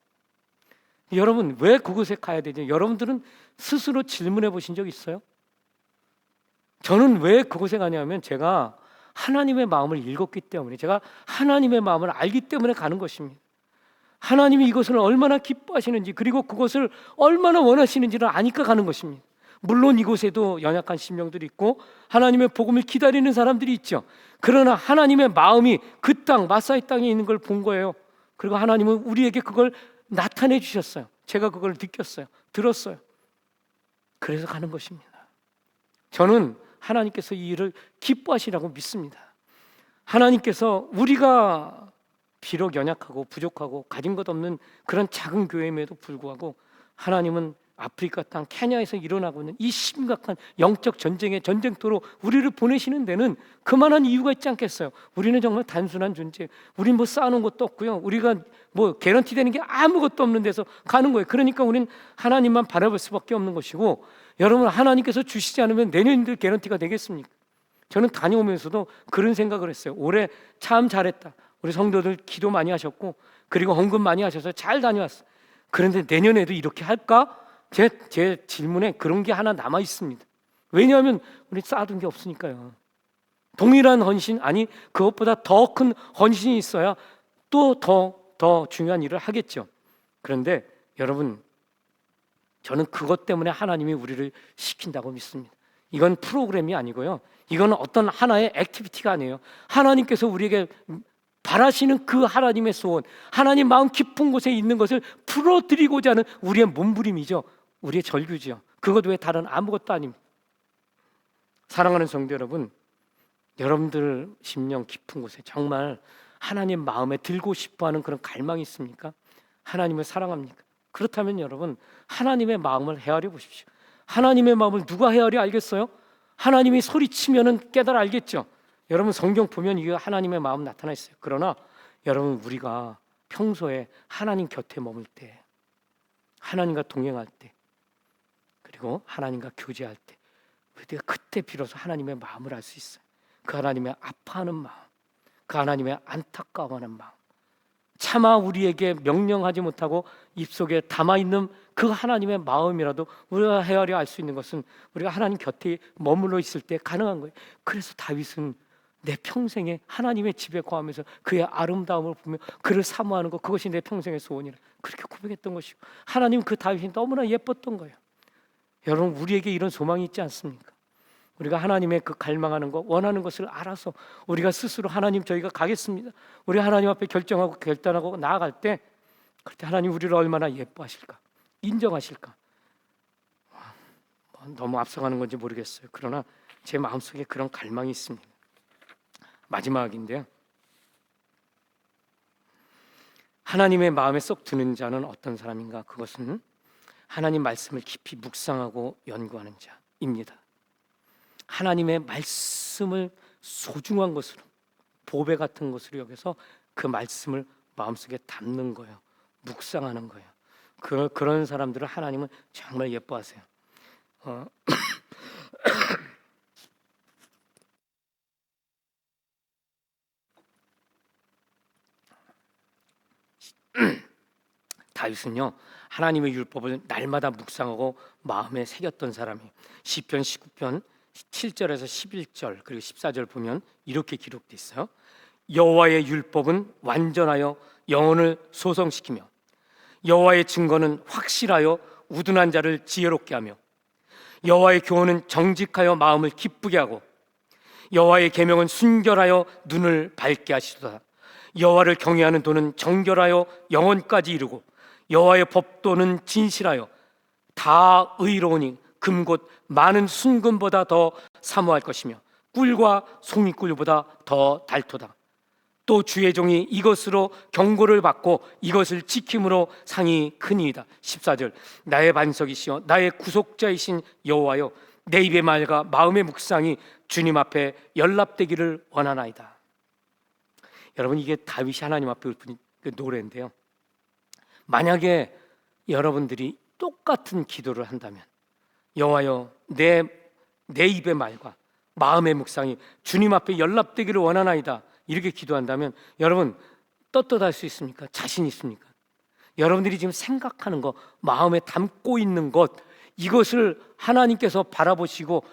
여러분 왜 그곳에 가야 되죠? 여러분들은 스스로 질문해 보신 적 있어요? 저는 왜 그곳에 가냐면 제가 하나님의 마음을 읽었기 때문에, 제가 하나님의 마음을 알기 때문에 가는 것입니다. 하나님이 이것을 얼마나 기뻐하시는지, 그리고 그것을 얼마나 원하시는지를 아니까 가는 것입니다. 물론 이곳에도 연약한 심령들이 있고 하나님의 복음을 기다리는 사람들이 있죠. 그러나 하나님의 마음이 그 땅, 마사의 땅에 있는 걸 본 거예요. 그리고 하나님은 우리에게 그걸 나타내 주셨어요. 제가 그걸 느꼈어요. 들었어요. 그래서 가는 것입니다. 저는 하나님께서 이 일을 기뻐하시라고 믿습니다. 하나님께서 우리가 비록 연약하고 부족하고 가진 것 없는 그런 작은 교회임에도 불구하고 하나님은 아프리카 땅 케냐에서 일어나고 있는 이 심각한 영적 전쟁의 전쟁터로 우리를 보내시는 데는 그만한 이유가 있지 않겠어요? 우리는 정말 단순한 존재, 우린 뭐 쌓아놓은 것도 없고요, 우리가 뭐 개런티 되는 게 아무것도 없는 데서 가는 거예요. 그러니까 우리는 하나님만 바라볼 수밖에 없는 것이고, 여러분 하나님께서 주시지 않으면 내년도 개런티가 되겠습니까? 저는 다녀오면서도 그런 생각을 했어요. 올해 참 잘했다. 우리 성도들 기도 많이 하셨고 그리고 헌금 많이 하셔서 잘 다녀왔어요. 그런데 내년에도 이렇게 할까? 제 질문에 그런 게 하나 남아 있습니다. 왜냐하면 우리 쌓아둔 게 없으니까요. 동일한 헌신, 아니 그것보다 더 큰 헌신이 있어야 또 더 중요한 일을 하겠죠. 그런데 여러분, 저는 그것 때문에 하나님이 우리를 시킨다고 믿습니다. 이건 프로그램이 아니고요, 이건 어떤 하나의 액티비티가 아니에요. 하나님께서 우리에게 바라시는 그 하나님의 소원, 하나님 마음 깊은 곳에 있는 것을 풀어드리고자 하는 우리의 몸부림이죠. 우리의 절규죠. 그것 외에 다른 아무것도 아닙니다. 사랑하는 성도 여러분, 여러분들 심령 깊은 곳에 정말 하나님 마음에 들고 싶어하는 그런 갈망이 있습니까? 하나님을 사랑합니까? 그렇다면 여러분, 하나님의 마음을 헤아려 보십시오. 하나님의 마음을 누가 헤아려 알겠어요? 하나님이 소리치면은 깨달아 알겠죠. 여러분 성경 보면 이게 하나님의 마음 나타나 있어요. 그러나 여러분, 우리가 평소에 하나님 곁에 머물 때, 하나님과 동행할 때, 그리고 하나님과 교제할 때, 우리가 그때 비로소 하나님의 마음을 알 수 있어요. 그 하나님의 아파하는 마음, 그 하나님의 안타까워하는 마음, 차마 우리에게 명령하지 못하고 입속에 담아있는 그 하나님의 마음이라도 우리가 헤아려 알 수 있는 것은 우리가 하나님 곁에 머물러 있을 때 가능한 거예요. 그래서 다윗은 내 평생에 하나님의 집에 거하면서 그의 아름다움을 보며 그를 사모하는 것, 그것이 내 평생의 소원이라 그렇게 고백했던 것이고, 하나님 그 다윗이 너무나 예뻤던 거예요. 여러분, 우리에게 이런 소망이 있지 않습니까? 우리가 하나님의 그 갈망하는 것, 원하는 것을 알아서 우리가 스스로 하나님, 저희가 가겠습니다, 우리 하나님 앞에 결정하고 결단하고 나아갈 때, 그때 하나님 우리를 얼마나 예뻐하실까, 인정하실까. 너무 앞서가는 건지 모르겠어요. 그러나 제 마음속에 그런 갈망이 있습니다. 마지막인데요, 하나님의 마음에 쏙 드는 자는 어떤 사람인가? 그것은 하나님 말씀을 깊이 묵상하고 연구하는 자입니다. 하나님의 말씀을 소중한 것으로, 보배 같은 것으로 여겨서 그 말씀을 마음속에 담는 거예요. 묵상하는 거예요. 그런 사람들을 하나님은 정말 예뻐하세요. 다윗은요, 하나님의 율법을 날마다 묵상하고 마음에 새겼던 사람이에요. 시편 19편 7절에서 11절 그리고 14절 보면 이렇게 기록되어 있어요. 여호와의 율법은 완전하여 영혼을 소성시키며 여호와의 증거는 확실하여 우둔한 자를 지혜롭게 하며 여호와의 교훈은 정직하여 마음을 기쁘게 하고 여호와의 계명은 순결하여 눈을 밝게 하시도다. 여호와를 경외하는 도는 정결하여 영혼까지 이르고 여호와의 법도는 진실하여 다 의로우니 금곧 많은 순금보다 더 사모할 것이며 꿀과 송이꿀보다 더 달토다. 또 주의 종이 이것으로 경고를 받고 이것을 지킴으로 상이 크니이다. 14절 나의 반석이시여 나의 구속자이신 여호와여 내 입의 말과 마음의 묵상이 주님 앞에 연락되기를 원하나이다. 여러분, 이게 다윗이 하나님 앞에 읊은 그 노래인데요, 만약에 여러분들이 똑같은 기도를 한다면, 여호와여 내 입의 말과 마음의 묵상이 주님 앞에 연락되기를 원하나이다, 이렇게 기도한다면 여러분, 떳떳할 수 있습니까? 자신 있습니까? 여러분들이 지금 생각하는 것, 마음에 담고 있는 것, 이것을 하나님께서 바라보시고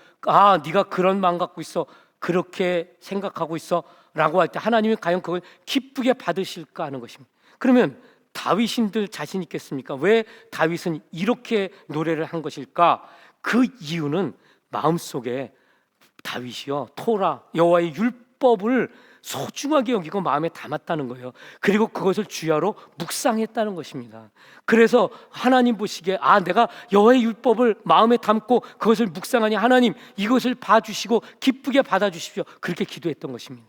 네가 그런 마음 갖고 있어, 그렇게 생각하고 있어 라고 할 때 하나님이 과연 그걸 기쁘게 받으실까 하는 것입니다. 그러면 다윗인들 자신 있겠습니까? 왜 다윗은 이렇게 노래를 한 것일까? 그 이유는 마음속에 다윗이요, 토라, 여호와의 율법을 소중하게 여기고 마음에 담았다는 거예요. 그리고 그것을 주야로 묵상했다는 것입니다. 그래서 하나님 보시기에 내가 여호와의 율법을 마음에 담고 그것을 묵상하니 하나님 이것을 봐주시고 기쁘게 받아주십시오, 그렇게 기도했던 것입니다.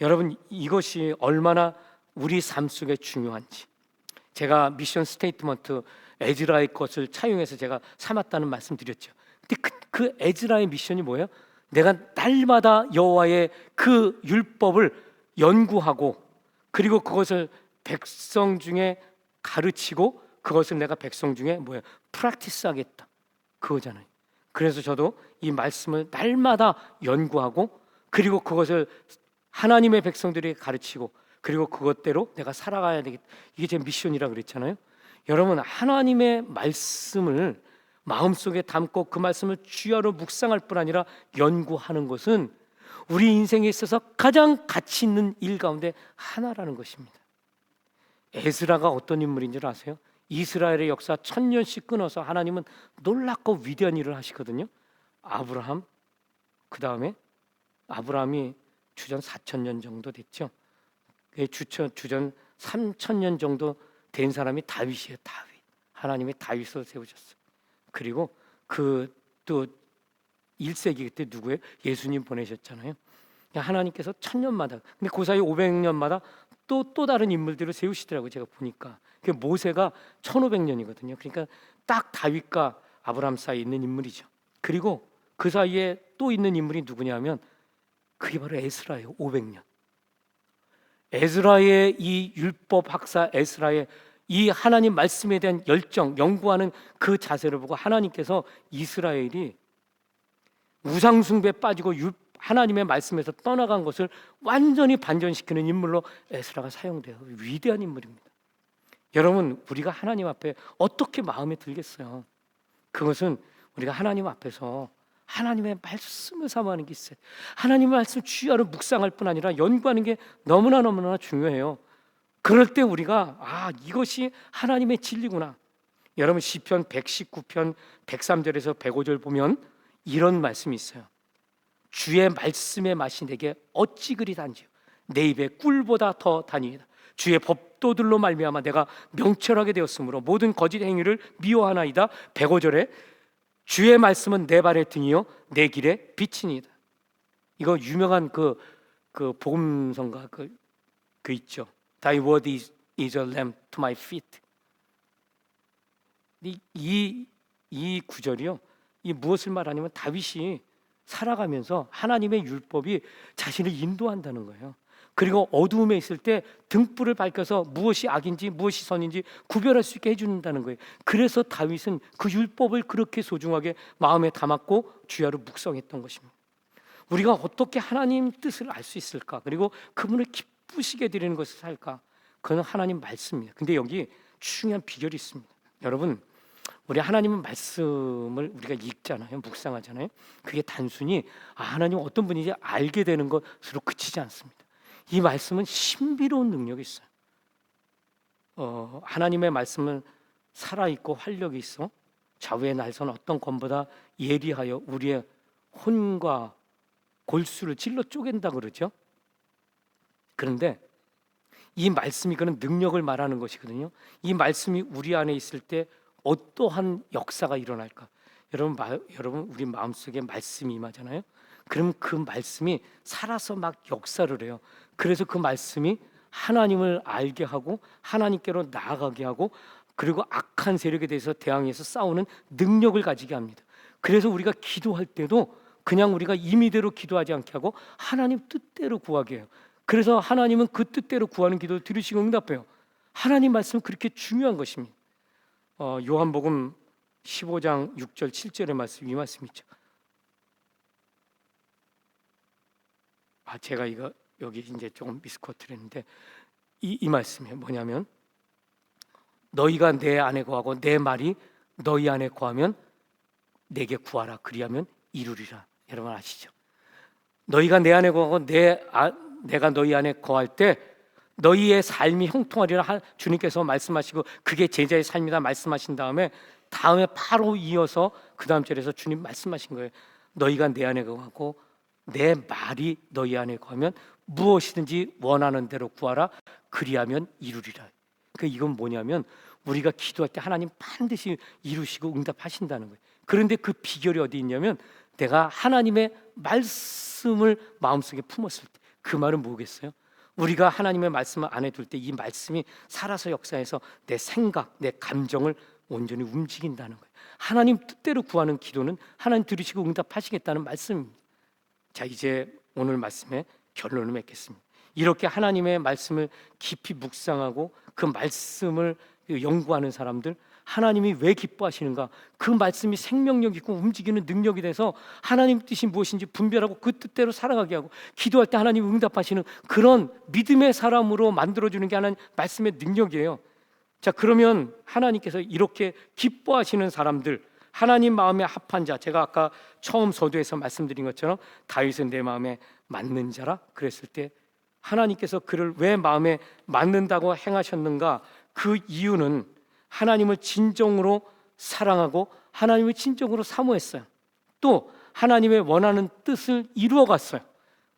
여러분, 이것이 얼마나 우리 삶 속에 중요한지, 제가 미션 스테이트먼트 에즈라의 것을 차용해서 제가 삼았다는 말씀 드렸죠. 근데 그 에즈라의 미션이 뭐예요? 내가 날마다 여호와의 그 율법을 연구하고 그리고 그것을 백성 중에 가르치고 그것을 내가 백성 중에 프랙티스 하겠다, 그거잖아요. 그래서 저도 이 말씀을 날마다 연구하고 그리고 그것을 하나님의 백성들이 가르치고 그리고 그것대로 내가 살아가야 되겠다, 이게 제 미션이라 그랬잖아요. 여러분, 하나님의 말씀을 마음속에 담고 그 말씀을 주야로 묵상할 뿐 아니라 연구하는 것은 우리 인생에 있어서 가장 가치 있는 일 가운데 하나라는 것입니다. 에스라가 어떤 인물인 줄 아세요? 이스라엘의 역사 1000년씩 끊어서 하나님은 놀랍고 위대한 일을 하시거든요. 아브라함, 그 다음에 아브라함이 주전 4000년 정도 됐죠. 주전 3000년 정도 된 사람이 다윗이에요. 다윗. 하나님이 다윗을 세우셨어요. 그리고 그 또 1세기 그때 누구예요? 예수님 보내셨잖아요. 하나님께서 1000년마다, 근데 그 사이 500년마다 또 다른 인물들을 세우시더라고요. 제가 보니까 그 모세가 1500년이거든요. 그러니까 딱 다윗과 아브라함 사이에 있는 인물이죠. 그리고 그 사이에 또 있는 인물이 누구냐면 그게 바로 에스라예요. 500년. 에스라의 이 율법 학사, 에스라의 이 하나님 말씀에 대한 열정, 연구하는 그 자세를 보고 하나님께서 이스라엘이 우상 숭배에 빠지고 하나님의 말씀에서 떠나간 것을 완전히 반전시키는 인물로 에스라가 사용돼요. 위대한 인물입니다. 여러분, 우리가 하나님 앞에 어떻게 마음에 들겠어요? 그것은 우리가 하나님 앞에서 하나님의 말씀을 사모하는 게 있어요. 하나님의 말씀 주야로 묵상할 뿐 아니라 연구하는 게 너무나 중요해요. 그럴 때 우리가 이것이 하나님의 진리구나. 여러분, 시편 119편 103절에서 105절 보면 이런 말씀이 있어요. 주의 말씀의 맛이 내게 어찌 그리 단지요, 내 입에 꿀보다 더 단이다. 주의 법도들로 말미암아 내가 명철하게 되었으므로 모든 거짓 행위를 미워하나이다. 105절에 주의 말씀은 내 발의 등이요 내 길의 빛이니이다. 이거 유명한 그 복음성가 그 있죠. Thy word is a lamp to my feet. 이 구절이요, 이 무엇을 말하냐면 다윗이 살아가면서 하나님의 율법이 자신을 인도한다는 거예요. 그리고 어두움에 있을 때 등불을 밝혀서 무엇이 악인지 무엇이 선인지 구별할 수 있게 해준다는 거예요. 그래서 다윗은 그 율법을 그렇게 소중하게 마음에 담았고 주야로 묵상했던 것입니다. 우리가 어떻게 하나님 뜻을 알 수 있을까? 그리고 그분을 기쁘시게 드리는 것을 살까? 그건 하나님 말씀입니다. 근데 여기 중요한 비결이 있습니다. 여러분, 우리 하나님의 말씀을 우리가 읽잖아요, 묵상하잖아요. 그게 단순히 하나님 어떤 분인지 알게 되는 것으로 그치지 않습니다. 이 말씀은 신비로운 능력이 있어요. 하나님의 말씀은 살아있고 활력이 있어 좌우의 날선 어떤 검보다 예리하여 우리의 혼과 골수를 찔러 쪼갠다 그러죠. 그런데 이 말씀이 그런 능력을 말하는 것이거든요. 이 말씀이 우리 안에 있을 때 어떠한 역사가 일어날까? 여러분 우리 마음속에 말씀이 임하잖아요. 그럼 그 말씀이 살아서 막 역사를 해요. 그래서 그 말씀이 하나님을 알게 하고 하나님께로 나아가게 하고 그리고 악한 세력에 대해서 대항해서 싸우는 능력을 가지게 합니다. 그래서 우리가 기도할 때도 그냥 우리가 임의대로 기도하지 않게 하고 하나님 뜻대로 구하게 해요. 그래서 하나님은 그 뜻대로 구하는 기도를 들으시고 응답해요. 하나님 말씀은 그렇게 중요한 것입니다. 요한복음 15장 6절 7절의 말씀, 이 말씀 있죠. 제가 이거 여기 이제 조금 미스코트를 했는데 이 말씀이에요. 뭐냐면 너희가 내 안에 거하고 내 말이 너희 안에 거하면 내게 구하라. 그리하면 이루리라. 여러분 아시죠? 너희가 내 안에 거하고 내가 너희 안에 거할 때 너희의 삶이 형통하리라 주님께서 말씀하시고 그게 제자의 삶이다 말씀하신 다음에 바로 이어서 그 다음 절에서 주님 말씀하신 거예요. 너희가 내 안에 거하고 내 말이 너희 안에 거하면 무엇이든지 원하는 대로 구하라. 그리하면 이루리라. 그러니까 이건 뭐냐면 우리가 기도할 때 하나님 반드시 이루시고 응답하신다는 거예요. 그런데 그 비결이 어디 있냐면 내가 하나님의 말씀을 마음속에 품었을 때, 그 말은 뭐겠어요? 우리가 하나님의 말씀을 안에 둘 때 이 말씀이 살아서 역사해서 내 생각, 내 감정을 온전히 움직인다는 거예요. 하나님 뜻대로 구하는 기도는 하나님 들으시고 응답하시겠다는 말씀입니다. 자, 이제 오늘 말씀의 결론을 맺겠습니다. 이렇게 하나님의 말씀을 깊이 묵상하고 그 말씀을 연구하는 사람들, 하나님이 왜 기뻐하시는가? 그 말씀이 생명력 있고 움직이는 능력이 돼서 하나님 뜻이 무엇인지 분별하고 그 뜻대로 살아가게 하고, 기도할 때 하나님 응답하시는 그런 믿음의 사람으로 만들어주는 게 하나님 말씀의 능력이에요. 자, 그러면 하나님께서 이렇게 기뻐하시는 사람들, 하나님 마음에 합한 자, 제가 아까 처음 서두에서 말씀드린 것처럼 다윗은 내 마음에 맞는 자라 그랬을 때 하나님께서 그를 왜 마음에 맞는다고 행하셨는가? 그 이유는 하나님을 진정으로 사랑하고 하나님을 진정으로 사모했어요. 또 하나님의 원하는 뜻을 이루어갔어요.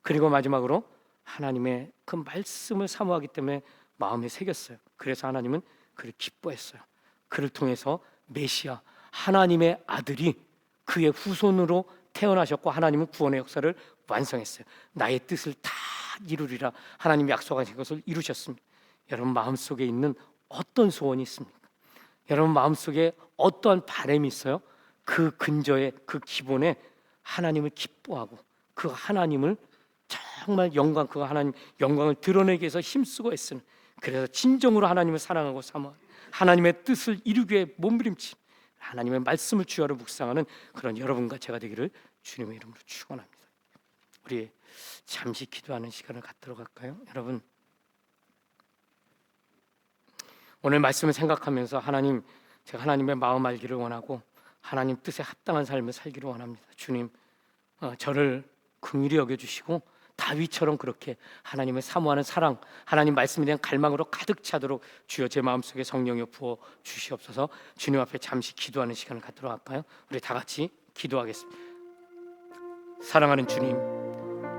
그리고 마지막으로 하나님의 그 말씀을 사모하기 때문에 마음에 새겼어요. 그래서 하나님은 그를 기뻐했어요. 그를 통해서 메시아 하나님의 아들이 그의 후손으로 태어나셨고 하나님은 구원의 역사를 완성했어요. 나의 뜻을 다 이루리라 하나님이 약속하신 것을 이루셨습니다. 여러분 마음속에 있는 어떤 소원이 있습니까? 여러분 마음속에 어떠한 바람이 있어요? 그 근저에, 그 기본에 하나님을 기뻐하고 그 하나님을 정말 그 하나님 영광을 드러내기 위해서 힘쓰고 애쓰는, 그래서 진정으로 하나님을 사랑하고 사모하는, 하나님의 뜻을 이루기 위해 몸부림치 하나님의 말씀을 주야로 묵상하는 그런 여러분과 제가 되기를 주님의 이름으로 축원합니다. 우리 잠시 기도하는 시간을 갖도록 할까요? 여러분 오늘 말씀을 생각하면서 하나님, 제가 하나님의 마음 알기를 원하고 하나님 뜻에 합당한 삶을 살기를 원합니다. 주님, 저를 긍휼히 여겨주시고 다윗처럼 그렇게 하나님을 사모하는 사랑, 하나님 말씀에 대한 갈망으로 가득 차도록 주여 제 마음속에 성령이 부어 주시옵소서. 주님 앞에 잠시 기도하는 시간을 갖도록 할까요? 우리 다 같이 기도하겠습니다. 사랑하는 주님,